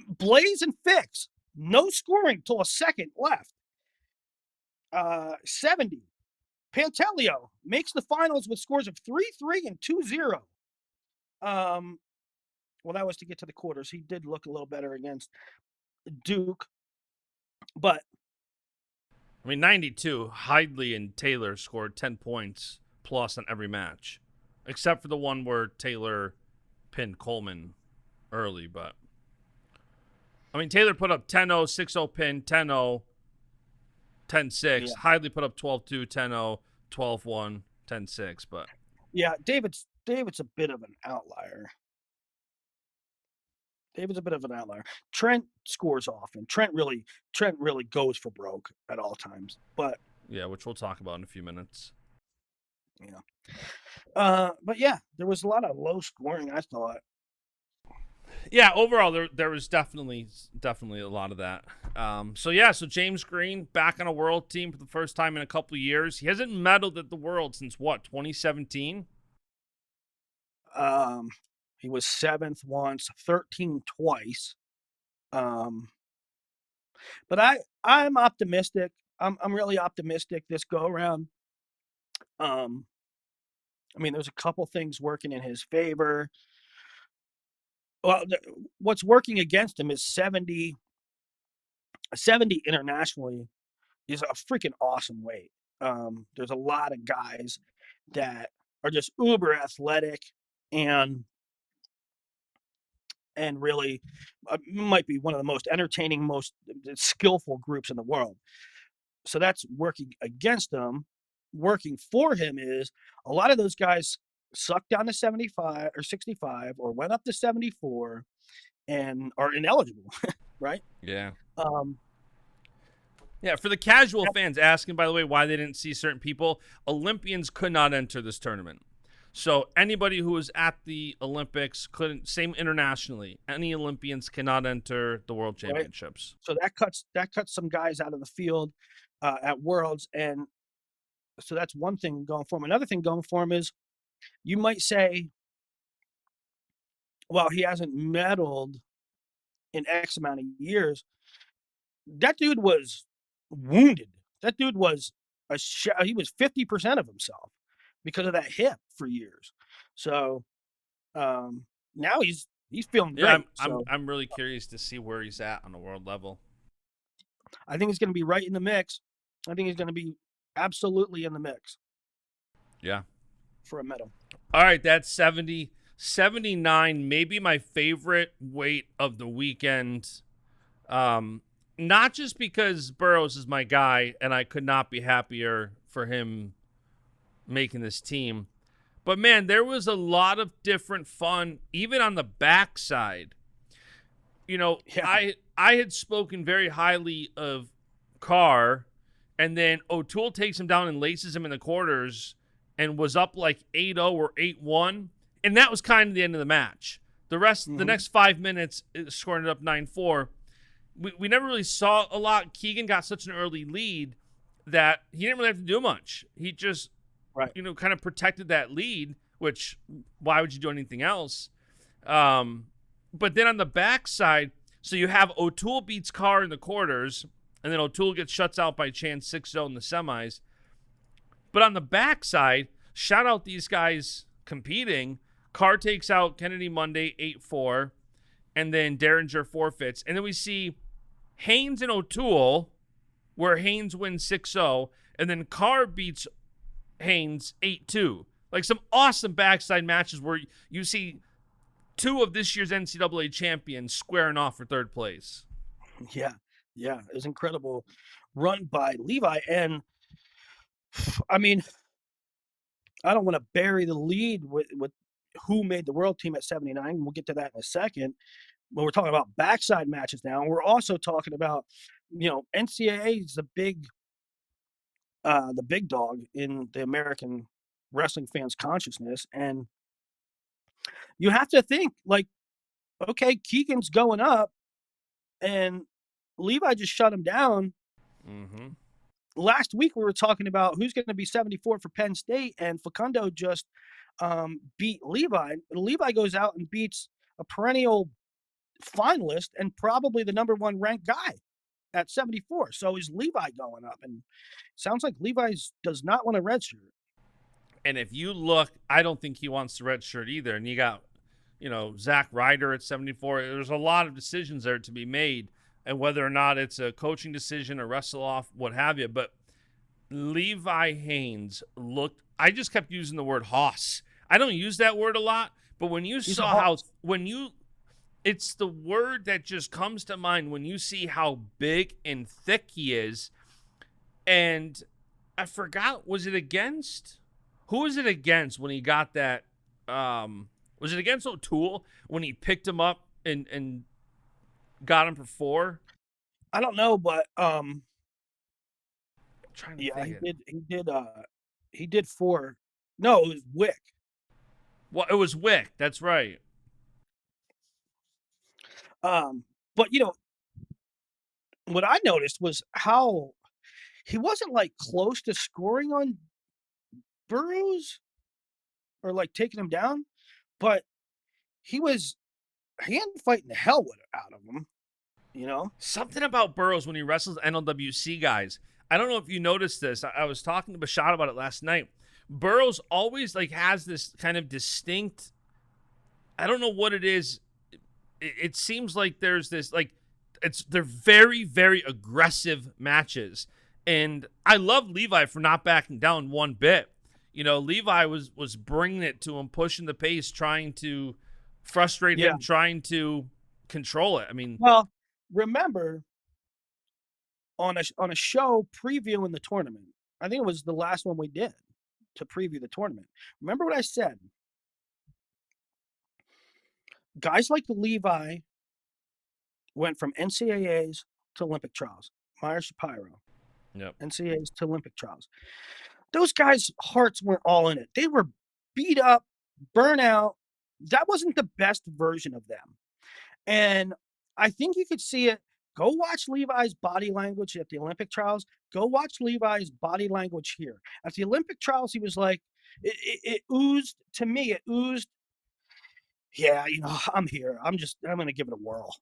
Blaze and Fix, no scoring till a second left. 70. Pantelio makes the finals with scores of 3-3 and 2-0. Well, that was to get to the quarters. He did look a little better against Duke, but I mean, 92, Hidley and Taylor scored 10 points plus on every match, except for the one where Taylor pinned Coleman early. But I mean, Taylor put up 10-0, 6-0 pin, 10-0, 10-6. yeah. Hidley put up 12-2, 10-0, 12-1, 10-6. But Yeah, David's a bit of an outlier. David's a bit of an outlier. Trent scores often. Trent really goes for broke at all times. But yeah, which we'll talk about in a few minutes. yeah. But yeah, there was a lot of low scoring, I thought. Yeah, overall there was definitely a lot of that. So James Green back on a world team for the first time in a couple of years. He hasn't medaled at the world since what, 2017? He was 7th once, 13 twice. But I'm optimistic. I'm really optimistic this go around. Um, I mean, there's a couple things working in his favor. Well, what's working against him is 70 internationally is a freaking awesome weight. There's a lot of guys that are just uber athletic and really might be one of the most entertaining, most skillful groups in the world. So that's working against him. Working for him is a lot of those guys sucked down to 75 or 65 or went up to 74 and are ineligible, right? Yeah. Um, Yeah, for the casual fans asking, by the way, why they didn't see certain people, Olympians could not enter this tournament. So anybody who was at the Olympics couldn't, same internationally, any Olympians cannot enter the World right. Championships. So that cuts some guys out of the field at Worlds, and so that's one thing going for him. Another thing going for him is you might say, well, he hasn't medaled in X amount of years. That dude was wounded. That dude was he was 50% of himself because of that hip for years. So now he's feeling Yeah, I'm great. I'm So I'm really curious to see where he's at on the world level. I think he's going to be right in the mix. I think he's going to be absolutely in the mix Yeah. for a medal. All right, that's 70. 79, maybe my favorite weight of the weekend. Not just because Burroughs is my guy and I could not be happier for him making this team, but man, there was a lot of different fun, even on the backside. You know, Yeah. I had spoken very highly of Carr, and then O'Toole takes him down and laces him in the quarters and was up like 8-0 or 8-1. And that was kind of the end of the match. The rest, the next 5 minutes, scoring it up 9-4. We never really saw a lot. Keegan got such an early lead that he didn't really have to do much. He just, Right. kind of protected that lead, which why would you do anything else? But then on the backside, so you have O'Toole beats Carr in the quarters, and then O'Toole gets shuts out by Chance 6-0 in the semis. But on the backside, shout out these guys competing. Carr takes out Kennedy Monday 8-4, and then Derringer forfeits. And then we see Haynes and O'Toole, where Haynes wins 6-0, and then Carr beats Haynes 8-2. Like some awesome backside matches where you see two of this year's NCAA champions squaring off for third place. Yeah. Yeah. It was incredible run by Levi. And I mean, I don't want to bury the lead with who made the world team at 79. We'll get to that in a second. But we're talking about backside matches now. And we're also talking about, NCAA is the big dog in the American wrestling fans' consciousness. And you have to think like, okay, Keegan's going up and Levi just shut him down. Mm-hmm. Last week we were talking about who's going to be 74 for Penn State, and Facundo just beat Levi. Levi goes out and beats a perennial finalist and probably the number one ranked guy at 74. So is Levi going up? And sounds like Levi's does not want a redshirt. And if you look, I don't think he wants the red shirt either. And you got, Zach Ryder at 74. There's a lot of decisions there to be made, and whether or not it's a coaching decision, a wrestle off, what have you. But Levi Haynes looked, I just kept using the word hoss. I don't use that word a lot, but when you saw how, it's the word that just comes to mind when you see how big and thick he is. And I forgot, was it against, who was it against when he got that, was it against O'Toole when he picked him up and got him for 4? I don't know, but I'm trying to yeah, think he did 4. No, it was Wick. Well, it was Wick. That's right. But what I noticed was how he wasn't like close to scoring on Burroughs or like taking him down, but he hadn't fighting the hell out of him, Something about Burroughs when he wrestles NLWC guys. I don't know if you noticed this. I was talking to Bashad about it last night. Burroughs always like has this kind of distinct. I don't know what it is. It seems like there's this like they're very very aggressive matches, and I love Levi for not backing down one bit. You know, Levi was bringing it to him, pushing the pace, trying to frustrate Yeah. him, trying to control it. I mean, Well, remember on a show previewing the tournament, I think it was the last one we did to preview the tournament. Remember what I said? Guys like Levi went from NCAAs to Olympic trials. Meyer Shapiro, yep. NCAAs to Olympic trials. Those guys' hearts weren't all in it. They were beat up, burnt out. That wasn't the best version of them. And I think you could see it. Go watch Levi's body language at the Olympic trials. Go watch Levi's body language here. At the Olympic trials, he was like, it oozed, to me, it oozed, yeah, I'm here. I'm going to give it a whirl,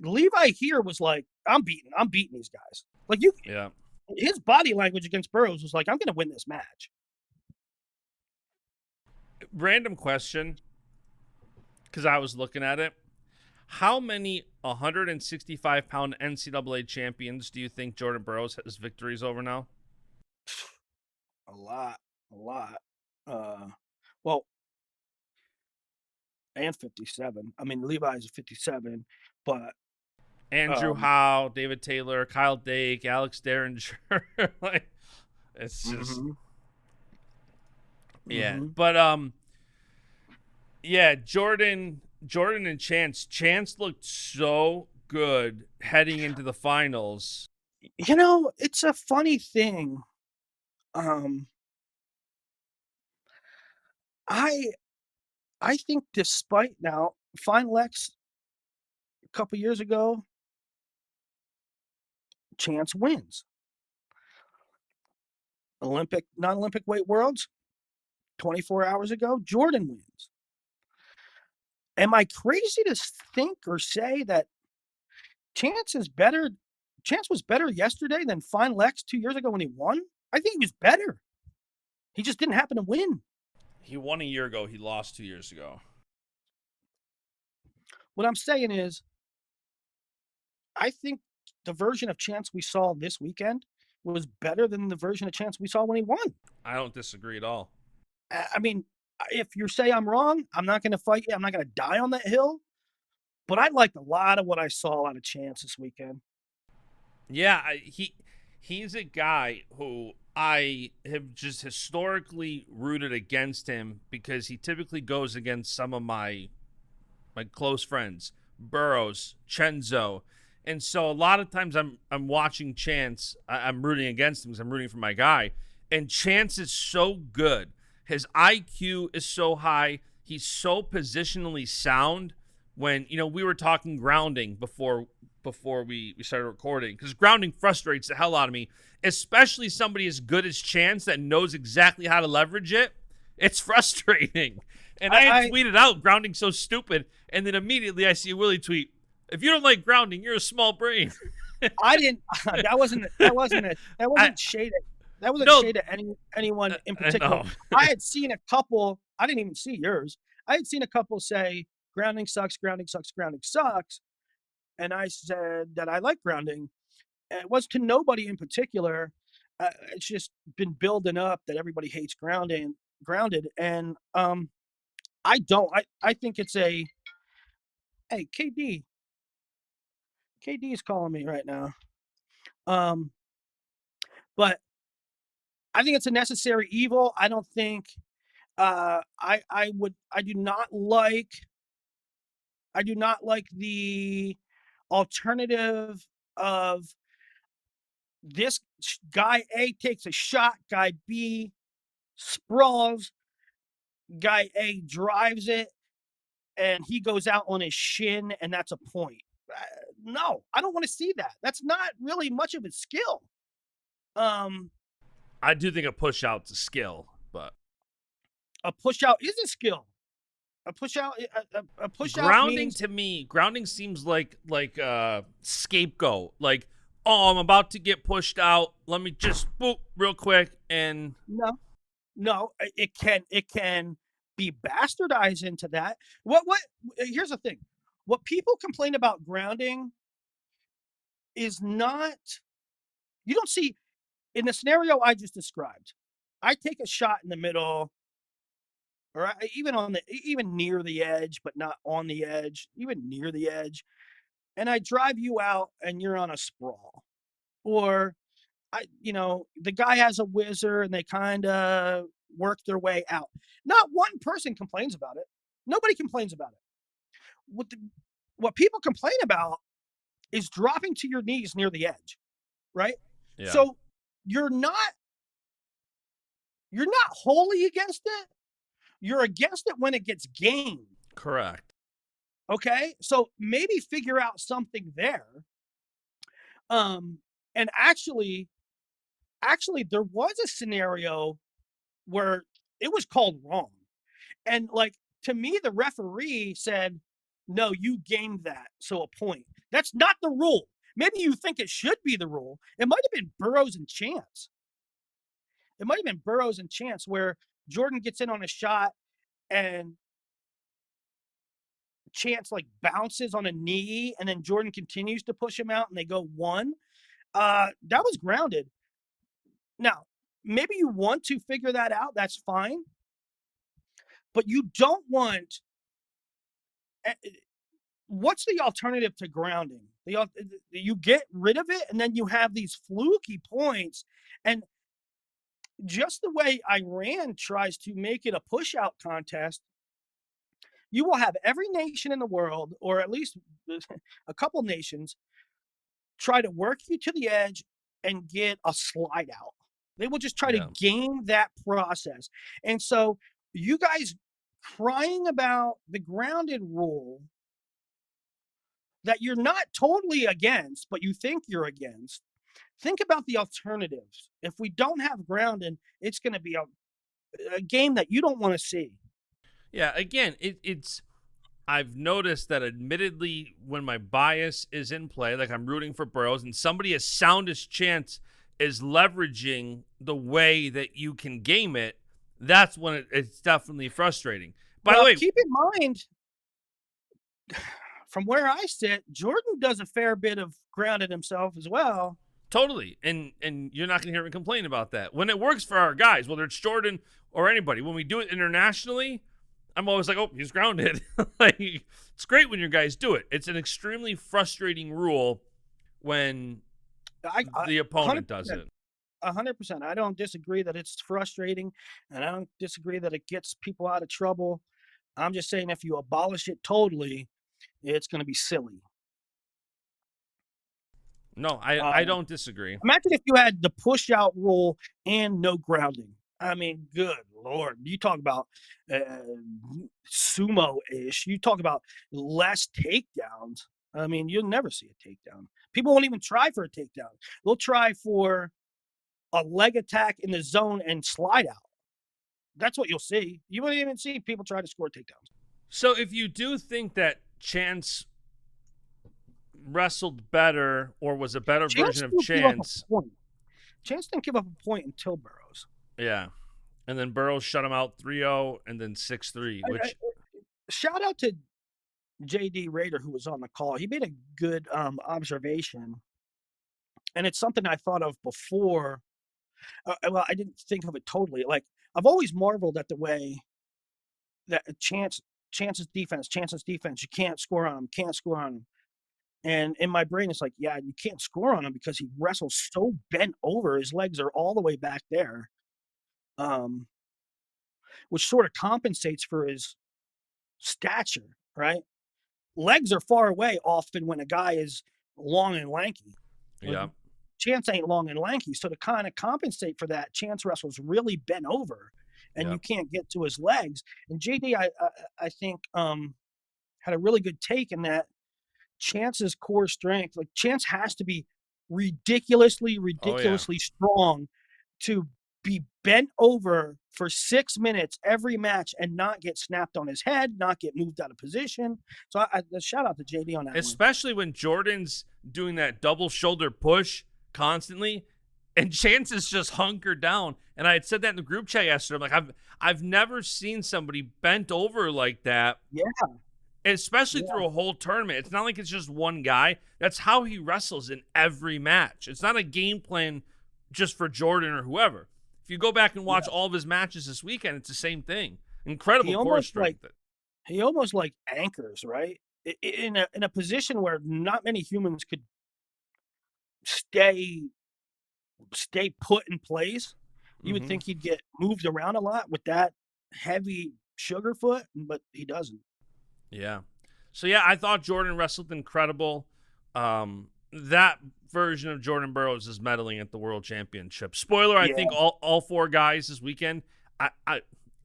Levi here was like, I'm beating these guys. Like Yeah. his body language against Burroughs was like, I'm going to win this match. Random question, because I was looking at it. How many 165-pound NCAA champions do you think Jordan Burroughs has victories over now? A lot. Well, and 57. I mean, Levi's 57, but Andrew Howe, David Taylor, Kyle Dake, Alex Derringer. Like, it's just yeah. But yeah, Jordan and Chance. Chance looked so good heading into the finals. It's a funny thing. I think despite now, Final X a couple years ago, Chance wins. Non-Olympic weight worlds, 24 hours ago, Jordan wins. Am I crazy to think or say that Chance was better yesterday than Final X 2 years ago when he won? I think he was better. He just didn't happen to win. He won a year ago. He lost 2 years ago. What I'm saying is, I think the version of Chance we saw this weekend was better than the version of Chance we saw when he won. I don't disagree at all. I mean, if you say I'm wrong, I'm not going to fight you. I'm not going to die on that hill. But I liked a lot of what I saw out of Chance this weekend. Yeah, he's a guy who I have just historically rooted against him because he typically goes against some of my close friends, Burroughs, Chenzo. And so a lot of times I'm watching Chance, I'm rooting against him because I'm rooting for my guy. And Chance is so good. His IQ is so high. He's so positionally sound. When, we were talking grounding before we started recording, because grounding frustrates the hell out of me, especially somebody as good as Chance that knows exactly how to leverage it. It's frustrating. And I tweeted out, grounding's so stupid. And then immediately I see a Willie tweet, if you don't like grounding, you're a small brain. I didn't. That wasn't shade. That wasn't shade at anyone in particular. I had seen a couple. I didn't even see yours. I had seen a couple say grounding sucks, grounding sucks, grounding sucks, and I said that I like grounding. And it was to nobody in particular. It's just been building up that everybody hates grounded, and I don't. I think it's a. Hey, KD. KD is calling me right now. But I think it's a necessary evil. I don't think I do not like the alternative of this guy A takes a shot, guy B sprawls, guy A drives it, and he goes out on his shin, and that's a point. No, I don't want to see that. That's not really much of a skill. I do think a push out's a skill, but a push out is a skill. A push out grounding means... to me, grounding seems like scapegoat. Like, oh, I'm about to get pushed out. Let me just boop real quick and no. No, it can be bastardized into that. What here's the thing. What people complain about grounding is not you don't see in the scenario I just described. I take a shot in the middle or even on the even near the edge, but not on the edge, even near the edge, and I drive you out and you're on a sprawl. Or the guy has a whizzer and they kind of work their way out. Not one person complains about it. Nobody complains about it. What the, what people complain about is dropping to your knees near the edge, right? Yeah, So you're not you're not wholly against it. You're against it when it gets gamed. correct. Okay? So maybe figure out something there. Um and actually there was a scenario where it was called wrong. And like to me, the referee said, "No, you gamed that, so a point." That's not the rule. Maybe you think it should be the rule. It might have been Burroughs and Chance. It might have been Burroughs and Chance where Jordan gets in on a shot and Chance like bounces on a knee, and then Jordan continues to push him out, and they go one. That was grounded. Now, maybe you want to figure that out. That's fine, but you don't want eh, what's the alternative to grounding? You get rid of it, and then you have these fluky points. And just the way Iran tries to make it a push out contest, you will have every nation in the world, or at least a couple nations, try to work you to the edge and get a slide out. They will just try to Yeah. game that process. And so, you guys crying about the grounded rule that you're not totally against, but you think you're against, think about the alternatives. If we don't have grounding, it's going to be a game that you don't want to see. Yeah, again, it's I've noticed that admittedly when my bias is in play, like I'm rooting for Burroughs and somebody as sound as Chance is leveraging the way that you can game it, that's when it's definitely frustrating. By the Well, way, keep in mind, from where I sit, Jordan does a fair bit of grounded himself as well. totally. And you're not going to hear me complain about that. When it works for our guys, whether it's Jordan or anybody, when we do it internationally, I'm always like, "Oh, he's grounded." Like it's great when your guys do it. It's an extremely frustrating rule when I the opponent does 100%. it. 100%. I don't disagree that it's frustrating, and I don't disagree that it gets people out of trouble. I'm just saying if you abolish it totally, it's going to be silly. No, I Um, don't disagree. Imagine if you had the push out rule and no grounding. I mean, good lord, you talk about uh, sumo ish. You talk about less takedowns. I mean, you'll never see a takedown. People won't even try for a takedown. They'll try for a leg attack in the zone and slide out. That's what you'll see. You won't even see people try to score takedowns. So if you do think that Chance wrestled better or was a better Chance version of didn't give up Chance, a point. Chance didn't give up a point until Burroughs. yeah. And then Burroughs shut him out 3-0 and then 6-3, which Shout out to JD Rader who was on the call. He made a good observation, and it's something I thought of before. Well, I didn't think of it totally. Like I've always marveled at the way that Chance's defense. You can't score on him. Can't score on him. And in my brain, it's like, yeah, you can't score on him because he wrestles so bent over. His legs are all the way back there, um, which sort of compensates for his stature, right? Legs are far away often when a guy is long and lanky. Like yeah, Chance ain't long and lanky, so to kind of compensate for that, Chance wrestles really bent over, and yeah. you can't get to his legs. And JD, I think, had a really good take in that Chance's core strength, like Chance has to be ridiculously, Oh yeah. ridiculously strong to be bent over for 6 minutes every match and not get snapped on his head, not get moved out of position. So shout out to JD on that one. Especially when Jordan's doing that double shoulder push constantly. and Chance is just hunkered down. And I had said that in the group chat yesterday. I'm like, I've never seen somebody bent over like that, Yeah, especially yeah, through a whole tournament. It's not like it's just one guy. That's how he wrestles in every match. It's not a game plan just for Jordan or whoever. If you go back and watch yeah. all of his matches this weekend, it's the same thing. He Incredible core almost like strength. he almost like anchors, right? In a position where not many humans could stay put in place. You would Mm-hmm. think he'd get moved around a lot with that heavy sugar foot, but he doesn't. Yeah. So yeah, I thought Jordan wrestled incredible. That version of Jordan Burroughs is medaling at the World Championship. Spoiler: I Yeah. think all four guys this weekend. I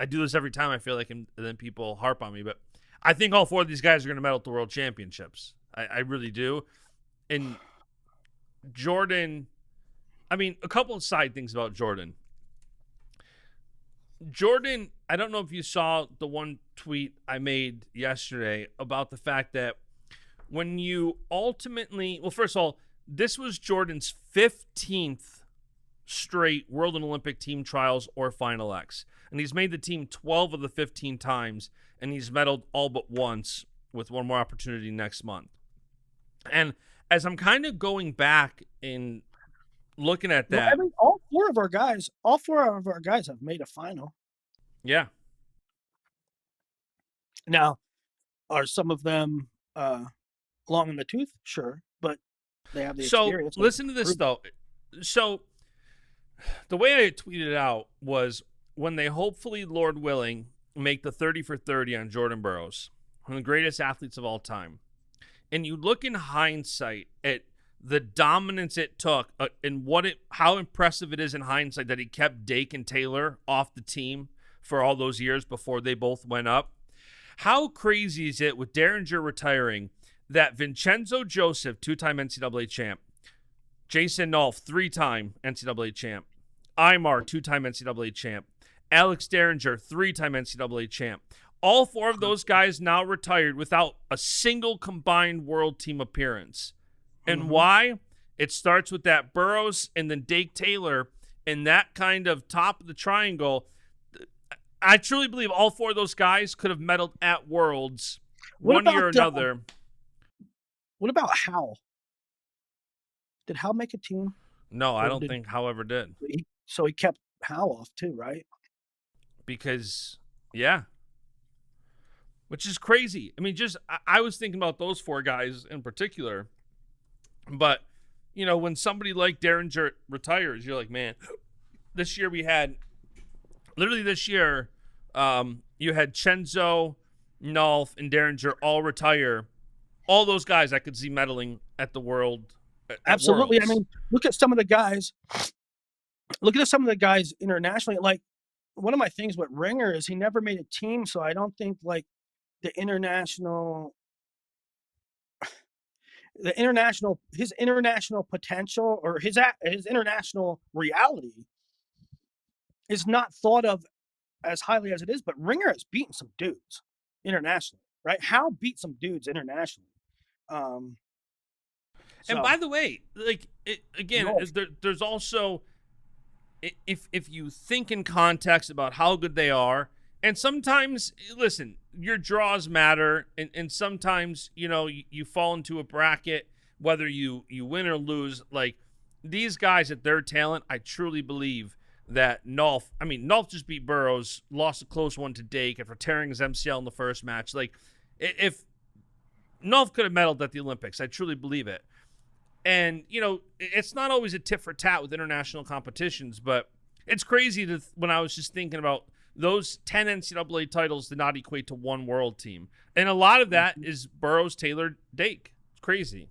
do this every time. I feel like, and then people harp on me, but I think all four of these guys are going to medal at the World Championships. I really do. And Jordan, I mean, a couple of side things about Jordan. Jordan, I don't know if you saw the one tweet I made yesterday about the fact that when you ultimately, well, first of all, this was Jordan's 15th straight World and Olympic team trials or Final X. And he's made the team 12 of the 15 times, and he's medaled all but once with one more opportunity next month. And as I'm kind of going back and looking at that, All four of our guys have made a final. yeah. Now, are some of them long in the tooth? Sure, but they have the So experience. listen to this, though. So the way I tweeted it out was when they hopefully, Lord willing, make the 30 for 30 on Jordan Burroughs, one of the greatest athletes of all time, and you look in hindsight at the dominance it took and how impressive it is in hindsight that he kept Dake and Taylor off the team for all those years before they both went up. How crazy is it with Derringer retiring that Vincenzo Joseph, two-time NCAA champ, Jason Nolf, three-time NCAA champ, Aymar, two-time NCAA champ, Alex Derringer, three-time NCAA champ. All four of those guys now retired without a single combined world team appearance. And why? It starts with that Burroughs and then Dake Taylor and that kind of top of the triangle. I truly believe all four of those guys could have medaled at Worlds one year or another. What about Hal? Did Hal make a team? No, I don't think Hal ever did. So he kept Hal off too, right? Because, yeah. Which is crazy. I mean, I was thinking about those four guys in particular. But, you know, when somebody like Derringer retires, you're like, man, this year you had Chenzo, Nolf, and Derringer all retire. All those guys I could see medaling at the World. Absolutely. Worlds. I mean, look at some of the guys. Look at some of the guys internationally. Like, one of my things with Ringer is he never made a team, so I don't think like his international potential or his international reality is not thought of as highly as it is. But Ringer has beaten some dudes internationally, right? Hal beat some dudes internationally. And by the way, like there's also, if you think in context about how good they are, and sometimes, listen, your draws matter, and sometimes, you know, you fall into a bracket, whether you win or lose. Like, these guys at their talent, I truly believe that Nolf just beat Burroughs, lost a close one to Dake after tearing his MCL in the first match. Like, if Nolf could have medaled at the Olympics, I truly believe it. And, you know, it's not always a tit for tat with international competitions, but it's crazy when I was just thinking about those 10 NCAA titles did not equate to one world team. And a lot of that is Burroughs, Taylor, Dake. It's crazy.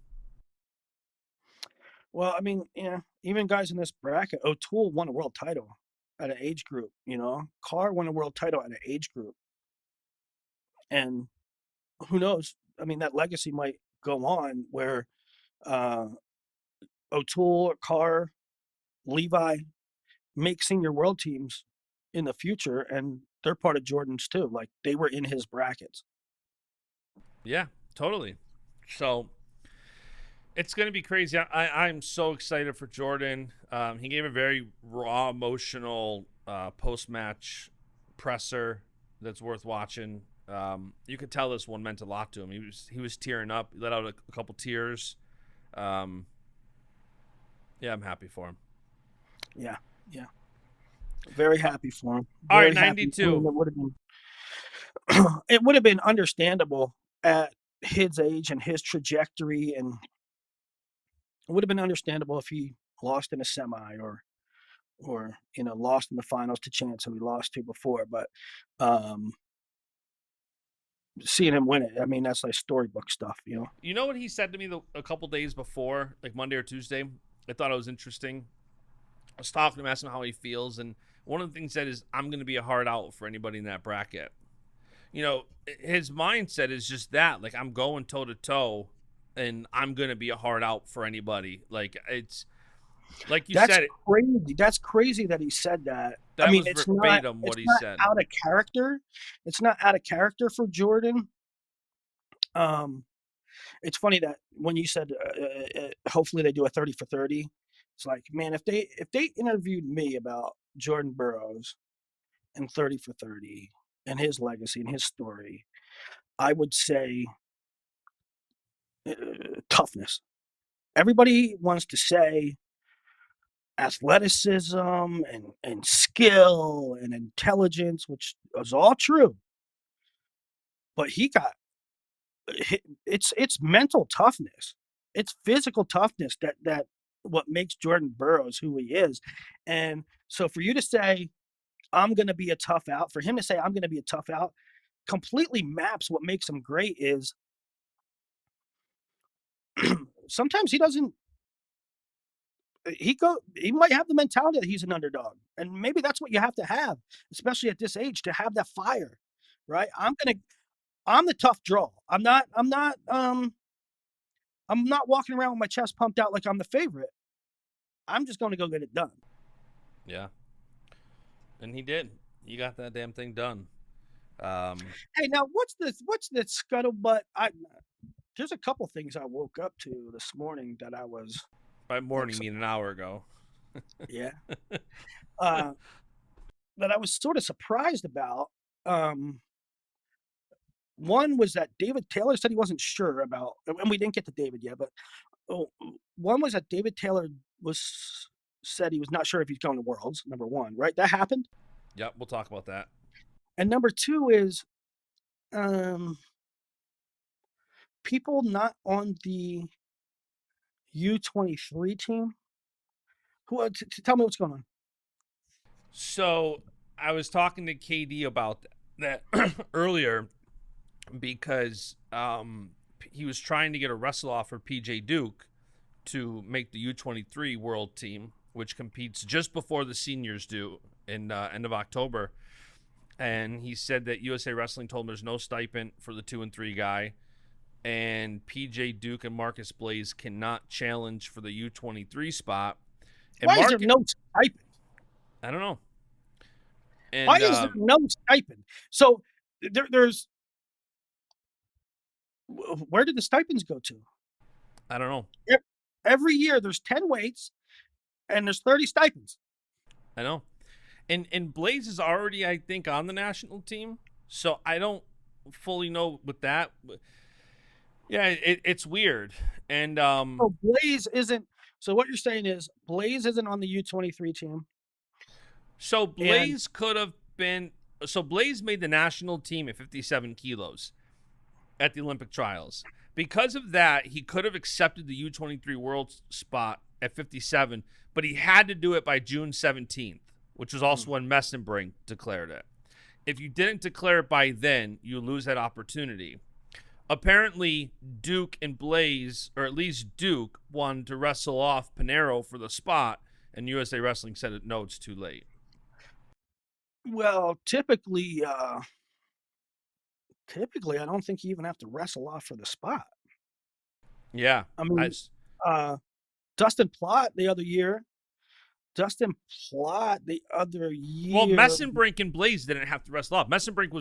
Well, I mean, yeah, even guys in this bracket, O'Toole won a world title at an age group, you know. Carr won a world title at an age group. And who knows? I mean, that legacy might go on where O'Toole, Carr, Levi make senior world teams in the future, and they're part of Jordan's too. Like, they were in his brackets. Yeah, totally. So, It's going to be crazy. I'm so excited for Jordan. He gave a very raw, emotional post-match presser that's worth watching. You could tell this one meant a lot to him. He was tearing up. He let out a couple tears. Um, yeah, I'm happy for him. Yeah, yeah. Very happy for him. All right, Very happy. I mean, 92. it would have been understandable at his age and his trajectory, and it would have been understandable if he lost in a semi or lost in the finals to Chance, who he lost to before. But um, seeing him win it, I mean, that's like storybook stuff, you know. You know what he said to me a couple days before, like Monday or Tuesday? I thought it was interesting. I was talking to him, asking him how he feels, and one of the things he said is, I'm going to be a hard out for anybody in that bracket. You know, his mindset is just that. Like, I'm going toe to toe, and I'm going to be a hard out for anybody. Like, it's like you That's said. crazy. That's crazy that he said that. That I mean, was it's verbatim what he said. out of character. It's not out of character for Jordan. It's funny that when you said hopefully they do a 30 for 30, it's like, man, if they interviewed me about Jordan Burroughs and 30 for 30 and his legacy and his story, I would say toughness. Everybody wants to say athleticism and skill and intelligence, which is all true. But he got it's mental toughness. It's physical toughness that what makes Jordan Burroughs who he is. And so for you to say, I'm gonna be a tough out, for him to say I'm gonna be a tough out, completely maps what makes him great is sometimes he doesn't he might have the mentality that he's an underdog. And maybe that's what you have to have, especially at this age, to have that fire. Right. I'm the tough draw. I'm not walking around with my chest pumped out like I'm the favorite. I'm just going to go get it done. Yeah. And he did. He got that damn thing done. Hey, now what's this scuttlebutt? There's a couple things I woke up to this morning that I was by morning, mean an hour ago. Yeah. That I was sort of surprised about. One was that David Taylor said he wasn't sure about, and we didn't get to David yet, but one was that David Taylor said he was not sure if he's going to Worlds, number one, right? That happened? Yep, we'll talk about that. And number two is people not on the U23 team. Tell me what's going on. So I was talking to KD about that earlier because he was trying to get a wrestle off for PJ Duke to make the U23 world team, which competes just before the seniors do in end of October. And he said that USA Wrestling told him there's no stipend for the 2 and 3 guy. And PJ Duke and Marcus Blaze cannot challenge for the U23 spot. And why is there no stipend? I don't know. And, why is there no stipend? So there's where did the stipends go to? I don't know. Every year there's 10 weights and there's 30 stipends. I know. And Blaze is already, I think, on the national team. So I don't fully know with that. But yeah, it's weird. And so Blaze isn't. So what you're saying is Blaze isn't on the U23 team. So Blaze could have been. So Blaze made the national team at 57 kilos at the Olympic trials. Because of that, he could have accepted the U23 world spot at 57, but he had to do it by June 17th, which was also when Messenbrink declared it. If you didn't declare it by then, you lose that opportunity. Apparently, Duke and Blaze, or at least Duke, wanted to wrestle off Pinero for the spot, and USA Wrestling said, no, it's too late. Well, typically, I don't think you even have to wrestle off for the spot. Yeah. I mean, Dustin Plott the other year. Well, Messenbrink and Blaze didn't have to wrestle off. Messenbrink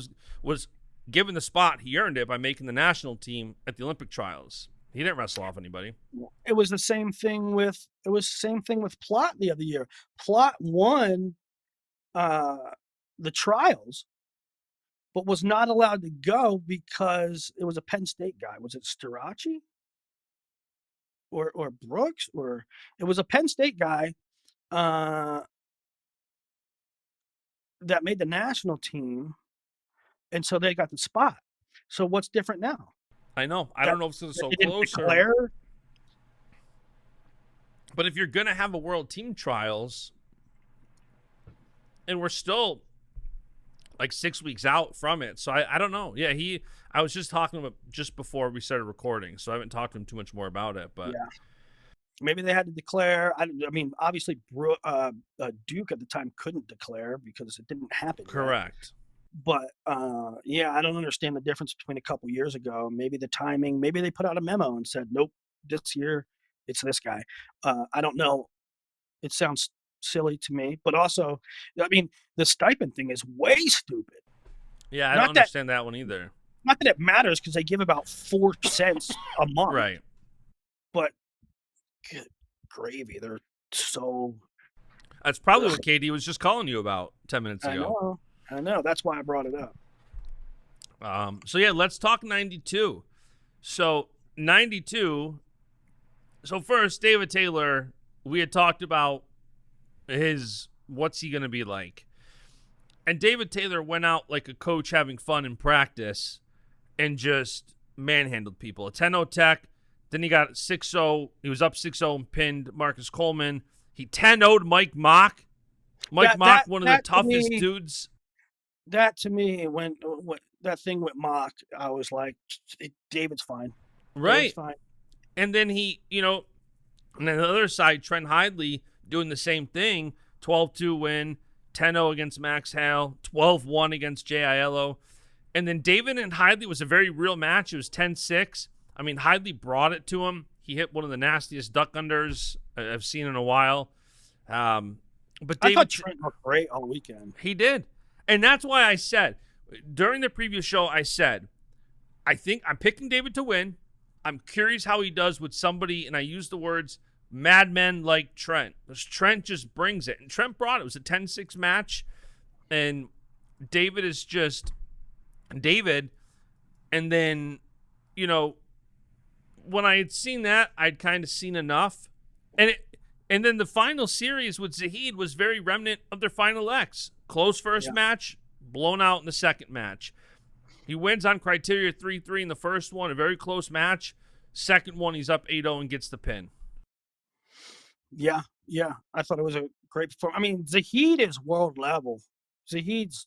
was given the spot. He earned it by making the national team at the Olympic trials. He didn't wrestle off anybody. It was the same thing with Plot the other year. Plot won uh, the trials, but was not allowed to go because it was a Penn State guy. Was it Starachi or Brooks? Or it was a Penn State guy uh, that made the national team, and so they got the spot. So what's different now? I know. I don't know if it's so close declare? But if you're gonna have a world team trials, and we're still like 6 weeks out from it, so I don't know. Yeah, I was just talking about just before we started recording, so I haven't talked to him too much more about it. But yeah, maybe they had to declare. I mean, obviously, Duke at the time couldn't declare because it didn't happen. Correct. Yet. But yeah, I don't understand the difference between a couple years ago. Maybe the timing. Maybe they put out a memo and said, "Nope, this year it's this guy." I don't know. It sounds silly to me, but also, I mean, the stipend thing is way stupid. Yeah, I don't understand that one either. Not that it matters because they give about 4 cents a month, right? But good gravy, they're so. That's probably what KD was just calling you about 10 minutes ago. I know. That's why I brought it up. So yeah, let's talk 92. So 92. So first, David Taylor, we had talked about what's he going to be like. And David Taylor went out like a coach having fun in practice and just manhandled people. A 10-0 tech. Then he got 6-0. He was up 6-0 and pinned Marcus Coleman. He 10-0'd Mike Mock. Mike Mock, one of the toughest dudes. That to me, when that thing with Mock, I was like, David's fine. Right. David's fine. And then he, and then the other side, Trent Hidley doing the same thing. 12-2 win, 10-0 against Max Hale, 12-1 against Jay Aiello. And then David and Hidley was a very real match. It was 10-6. I mean, Hidley brought it to him. He hit one of the nastiest duck unders I've seen in a while. But David, I thought Trent looked great all weekend. He did. And that's why I said, during the previous show, I said, I think I'm picking David to win. I'm curious how he does with somebody, and I used the words madmen like Trent. Because Trent just brings it. And Trent brought it. It was a 10-6 match. And David is just David. And then, when I had seen that, I'd kind of seen enough. And then the final series with Zahid was very remnant of their final X. Close first match, blown out in the second match. He wins on criteria 3-3 in the first one, a very close match. Second one, he's up 8-0 and gets the pin. Yeah. I thought it was a great performance. I mean, Zahid is world level. Zahid's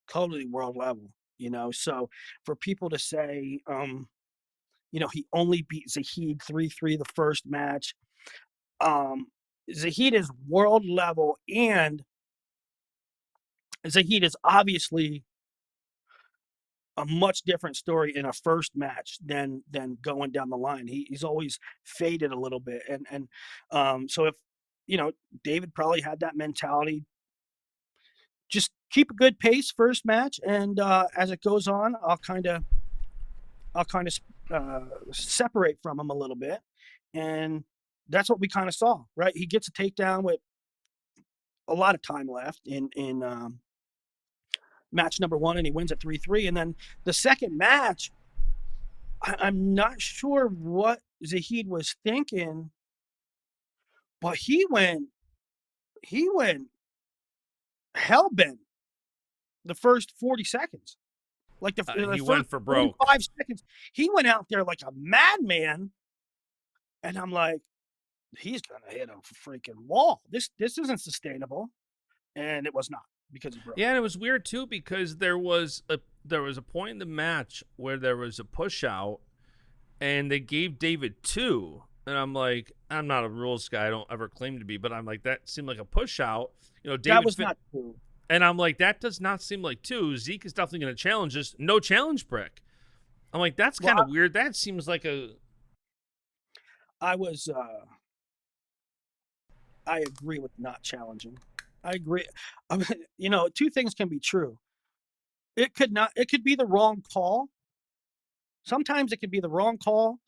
totally world level, So for people to say, he only beat Zahid 3-3 the first match. Zahid is world level, and Zahid is obviously a much different story in a first match than going down the line. He's always faded a little bit, and so if David probably had that mentality, just keep a good pace first match, and as it goes on, I'll kind of separate from him a little bit, and that's what we kind of saw, right? He gets a takedown with a lot of time left in match number 1, and he wins at 3-3. And then the second match, I'm not sure what Zahid was thinking, but he went hell-bent the first 40 seconds. Like the he first went for broke. 5 seconds. He went out there like a madman, and I'm like, he's gonna hit a freaking wall. This isn't sustainable, and it was not because he broke. Yeah, and it was weird too because there was a point in the match where there was a push out, and they gave David 2, and I'm like, I'm not a rules guy. I don't ever claim to be, but I'm like, that seemed like a push out. David that was not 2. And I'm like, that does not seem like 2. Zeke is definitely going to challenge this. No challenge brick. I'm like, that's kind of weird. That seems like a. I agree with not challenging. I agree. I mean, 2 things can be true. It could be the wrong call. Sometimes it could be the wrong call,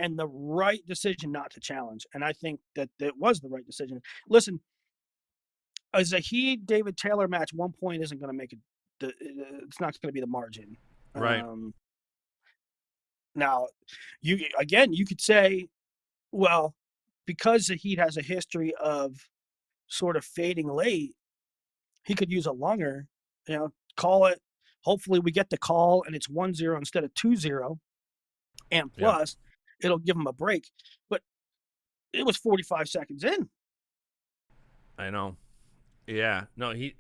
and the right decision not to challenge. And I think that it was the right decision. Listen, a Zahid David Taylor match, 1 point isn't going to make it. It's not going to be the margin. Right. Now, you could say, well, because Zahid has a history of sort of fading late, he could use a longer, call it. Hopefully we get the call and it's 1-0 instead of 2-0. And plus, it'll give him a break. But it was 45 seconds in. I know. Yeah. No, he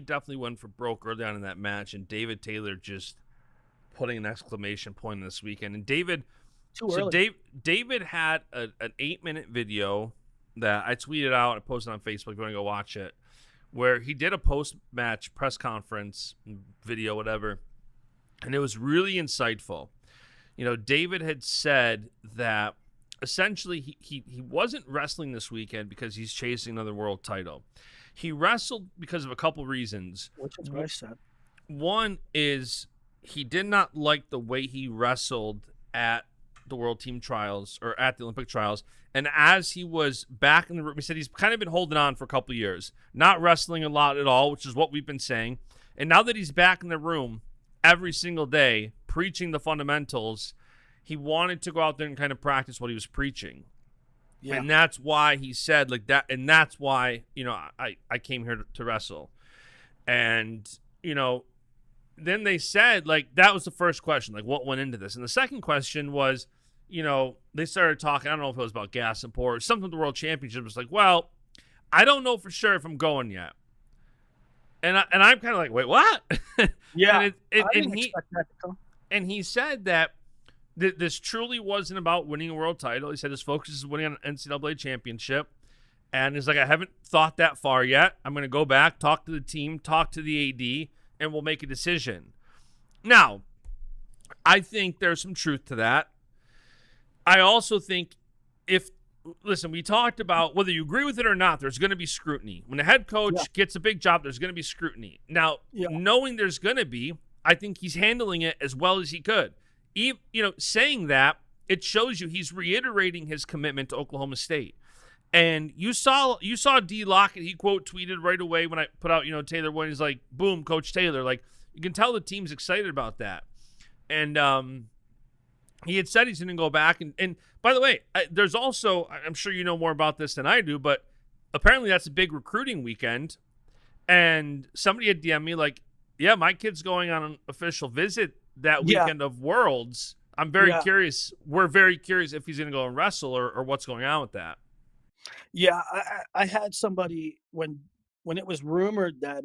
definitely went for broke early on in that match, and David Taylor just putting an exclamation point this weekend. And David had an 8-minute video that I tweeted out. I posted on Facebook. If you want to go watch it, where he did a post-match press conference video, whatever, and it was really insightful. David had said that essentially he wasn't wrestling this weekend because he's chasing another world title. He wrestled because of a couple reasons. Which is what I said. One is he did not like the way he wrestled at the World Team Trials or at the Olympic Trials. And as he was back in the room, he said he's kind of been holding on for a couple of years, not wrestling a lot at all, which is what we've been saying. And now that he's back in the room every single day, preaching the fundamentals, he wanted to go out there and kind of practice what he was preaching. Yeah. And that's why he said like that. And that's why, I came here to wrestle. And, then they said, like, that was the first question, like, what went into this? And the second question was, they started talking, I don't know if it was about gas and pour or something with the World Championship. It was like, well, I don't know for sure if I'm going yet. And I'm kind of like, wait, what? Yeah. I didn't expect that to come. And he said that this truly wasn't about winning a world title. He said his focus is winning an NCAA championship. And he's like, I haven't thought that far yet. I'm going to go back, talk to the team, talk to the AD, and we'll make a decision. Now, I think there's some truth to that. I also think we talked about whether you agree with it or not, there's going to be scrutiny. When a head coach gets a big job, there's going to be scrutiny. Now, knowing there's going to be, I think he's handling it as well as he could. Saying that, it shows you he's reiterating his commitment to Oklahoma State. And you saw D. Lockett, he quote tweeted right away when I put out, Taylor won. He's like, boom, Coach Taylor. Like, you can tell the team's excited about that. And he had said he's going to go back. And by the way, there's also, I'm sure you know more about this than I do, but apparently that's a big recruiting weekend. And somebody had DM'd me like, yeah, my kid's going on an official visit that weekend of Worlds. I'm very curious. We're very curious if he's going to go and wrestle or what's going on with that. Yeah, I had somebody when it was rumored that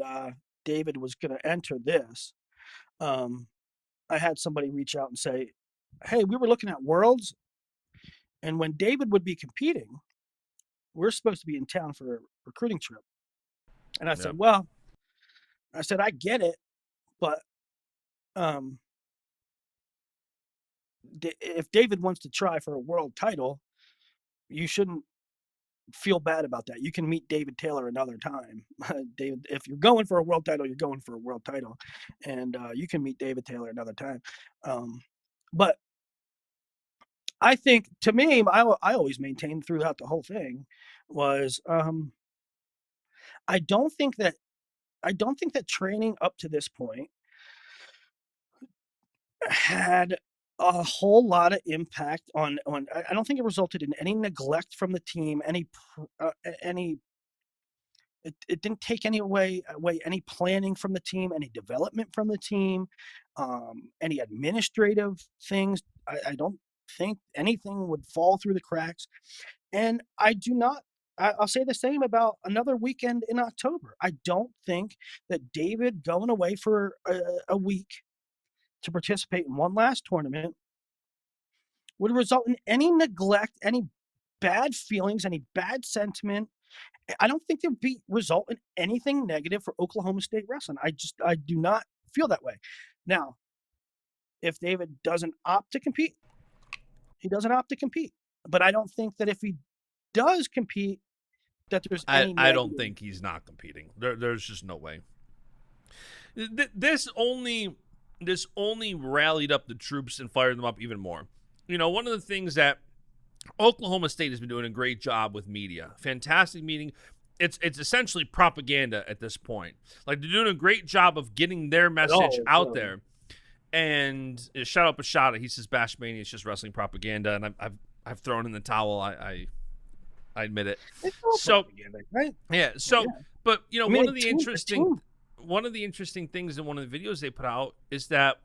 David was going to enter this. I had somebody reach out and say, "Hey, we were looking at Worlds, and when David would be competing, we're supposed to be in town for a recruiting trip." And I said, "Well, I get it, but if David wants to try for a world title, you shouldn't feel bad about that. You can meet David Taylor another time. David, if you're going for a world title, you're going for a world title, and you can meet David Taylor another time." But I think, to me, I always maintained throughout the whole thing was I don't think that training up to this point had a whole lot of impact on. I don't think it resulted in any neglect from the team, any. It didn't take away any planning from the team, any development from the team, any administrative things. I don't think anything would fall through the cracks, and I do not. I'll say the same about another weekend in October. I don't think that David going away for a week to participate in one last tournament would result in any neglect, any bad feelings, any bad sentiment. I don't think there'd be result in anything negative for Oklahoma State wrestling. I do not feel that way. Now, if David doesn't opt to compete, he doesn't opt to compete. But I don't think that if he does compete, that there's any I don't think he's not competing. There's just no way. This only rallied up the troops and fired them up even more. one of the things that Oklahoma State has been doing a great job with media. Fantastic meeting. It's essentially propaganda at this point. Like, they're doing a great job of getting their message out there. And shout out Baschamania. He says Baschamania is just wrestling propaganda, and I've thrown in the towel. I admit it. It's all propaganda, right? Yeah. So, Yeah. but I mean, one of the interesting things in one of the videos they put out is that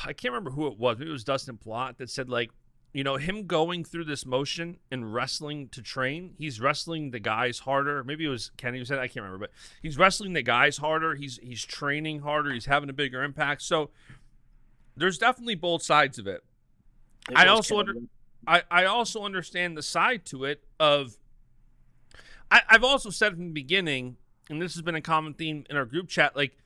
I can't remember who it was. Maybe it was Dustin Plott that said, like, him going through this motion and wrestling to train, he's wrestling the guys harder. Maybe it was Kenny who said it, I can't remember, but he's wrestling the guys harder. He's training harder. He's having a bigger impact. So there's definitely both sides of it. I also understand the side to it of I've also said from the beginning, and this has been a common theme in our group chat, like,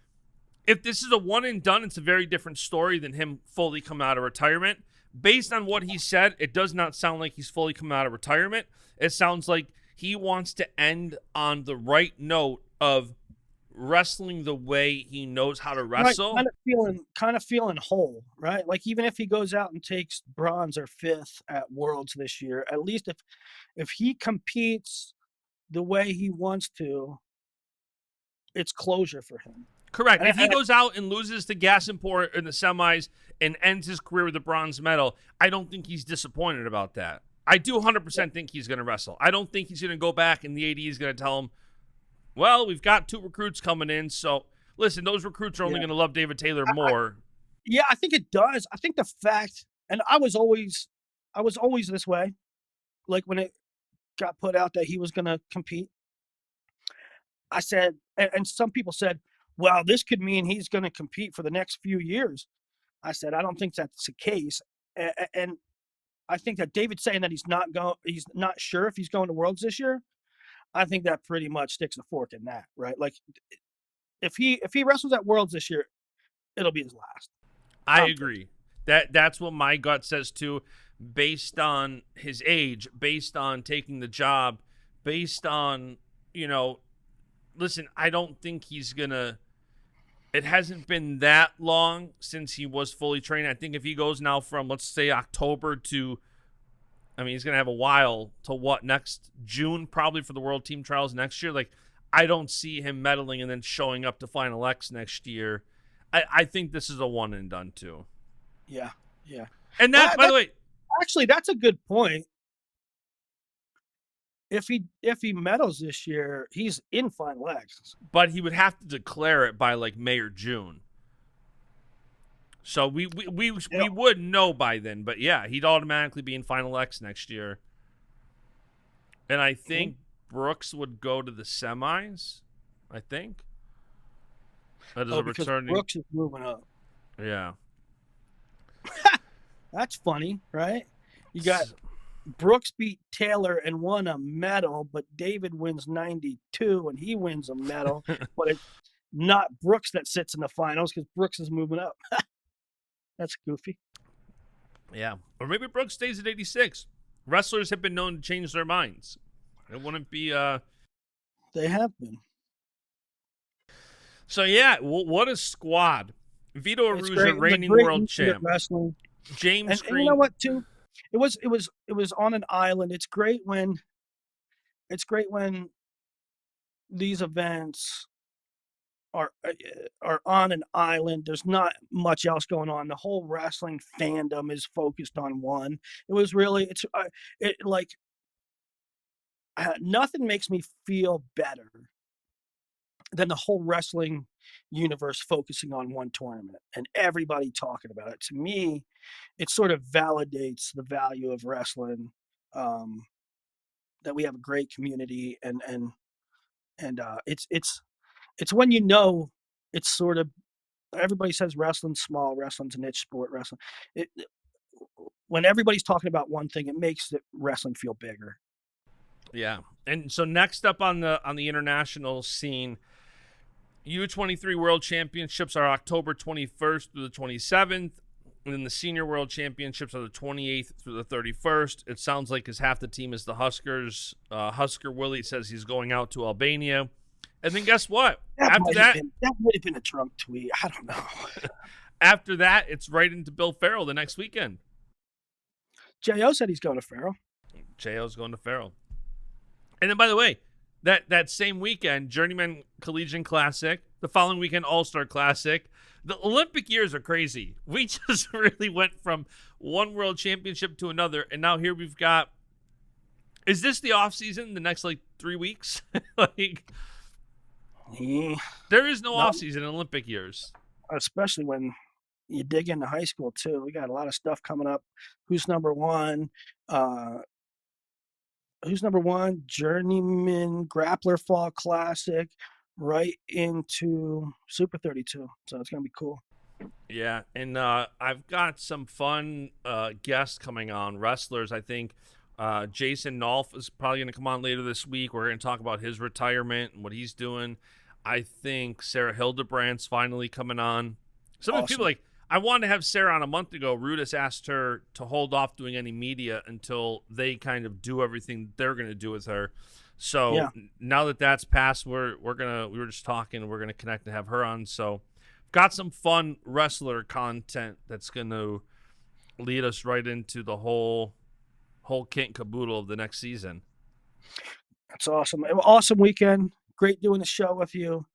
if this is a one and done, it's a very different story than him fully coming out of retirement. Based on what he said, it does not sound like he's fully come out of retirement. It sounds like he wants to end on the right note of wrestling the way he knows how to wrestle. Right, kind of feeling whole, right? Like, even if he goes out and takes bronze or fifth at Worlds this year, at least if he competes the way he wants to, it's closure for him. Correct. If he goes out and loses to Gassimport in the semis and ends his career with a bronze medal, I don't think he's disappointed about that. I do 100% think he's going to wrestle. I don't think he's going to go back and the AD is going to tell him, well, we've got 2 recruits coming in. So, listen, those recruits are only going to love David Taylor more. I think it does. I think the fact, and I was always this way, like when it got put out that he was going to compete, I said, and some people said, well, this could mean he's going to compete for the next few years. I said, I don't think that's the case. And I think that David saying that he's not sure if he's going to Worlds this year, I think that pretty much sticks a fork in that, right? Like, if he wrestles at Worlds this year, it'll be his last. I agree. That's what my gut says too, based on his age, based on taking the job, based on, listen, I don't think he's going to. It hasn't been that long since he was fully trained. I think if he goes now from, let's say, October to, he's going to have a while to next June, probably for the World Team Trials next year. Like, I don't see him medaling and then showing up to Final X next year. I think this is a one and done too. Yeah. And by the way, actually, that's a good point. If he medals this year, he's in Final X. But he would have to declare it by like May or June. So we would know by then. But yeah, he'd automatically be in Final X next year. And I think Brooks would go to the semis. I think. Because Brooks is moving up. Yeah. That's funny, right? You got Brooks beat Taylor and won a medal, but David wins 92 and he wins a medal. But it's not Brooks that sits in the finals because Brooks is moving up. That's goofy. Yeah. Or maybe Brooks stays at 86. Wrestlers have been known to change their minds. It wouldn't be... They have been. So, yeah, what a squad. Vito Arujau, reigning world champ. Wrestling. James Green. And you know what, too? It was on an island. It's great when these events are on an island. There's not much else going on. The whole wrestling fandom is focused on one. It was really nothing makes me feel better than the whole wrestling universe focusing on one tournament and everybody talking about it. To me, it sort of validates the value of wrestling, that we have a great community and it's when it's sort of, everybody says wrestling's small, wrestling's a niche sport, when everybody's talking about one thing, it makes wrestling feel bigger. Yeah. And so next up on the international scene, U23 World Championships are October 21st through the 27th, and then the Senior World Championships are the 28th through the 31st. It sounds like because half the team is the Huskers. Husker Willie says he's going out to Albania. And then guess what? That might have been a Trump tweet. I don't know. After that, it's right into Bill Farrell the next weekend. J.O. said he's going to Farrell. J.O.'s going to Farrell. And then, by the way, that same weekend, Journeyman Collegiate Classic, the following weekend, All-Star Classic. The Olympic years are crazy. We just really went from one world championship to another, and now here we've got, is this the off season, the next, 3 weeks? There is no off season in Olympic years. Especially when you dig into high school, too. We got a lot of stuff coming up. Who's number one? Journeyman Grappler Fall Classic, right into Super 32. So it's going to be cool. Yeah, and I've got some fun guests coming on, wrestlers. I think Jason Nolf is probably going to come on later this week. We're going to talk about his retirement and what he's doing. I think Sarah Hildebrandt's finally coming on. Some of the people, I wanted to have Sarah on a month ago. Rudis asked her to hold off doing any media until they kind of do everything they're going to do with her. So now that that's passed, we were just talking. We're gonna connect and have her on. So got some fun wrestler content that's going to lead us right into the whole kit and caboodle of the next season. That's awesome. Awesome weekend. Great doing the show with you.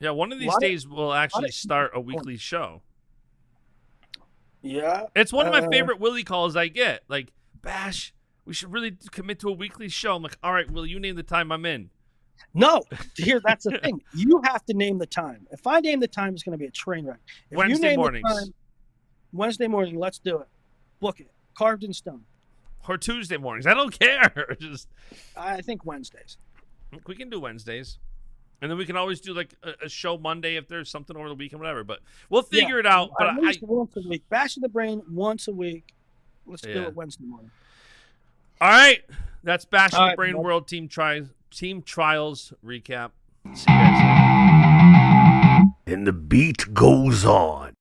Yeah, one of these days we'll actually start a weekly show. Yeah. It's one of my favorite Willie calls I get. Like, Bash, we should really commit to a weekly show. I'm like, all right, Willie, you name the time, I'm in. No, that's the thing. You have to name the time. If I name the time, it's going to be a train wreck. If Wednesday mornings. Wednesday morning, let's do it. Book it. Carved in stone. Or Tuesday mornings. I don't care. I think Wednesdays. We can do Wednesdays. And then we can always do a show Monday if there's something over the weekend, whatever. But we'll figure it out. But at least once a week. Bash of the Brain once a week. Let's do it Wednesday morning. All right. That's Bash of the Brain World Team Trials recap. See you guys. And the beat goes on.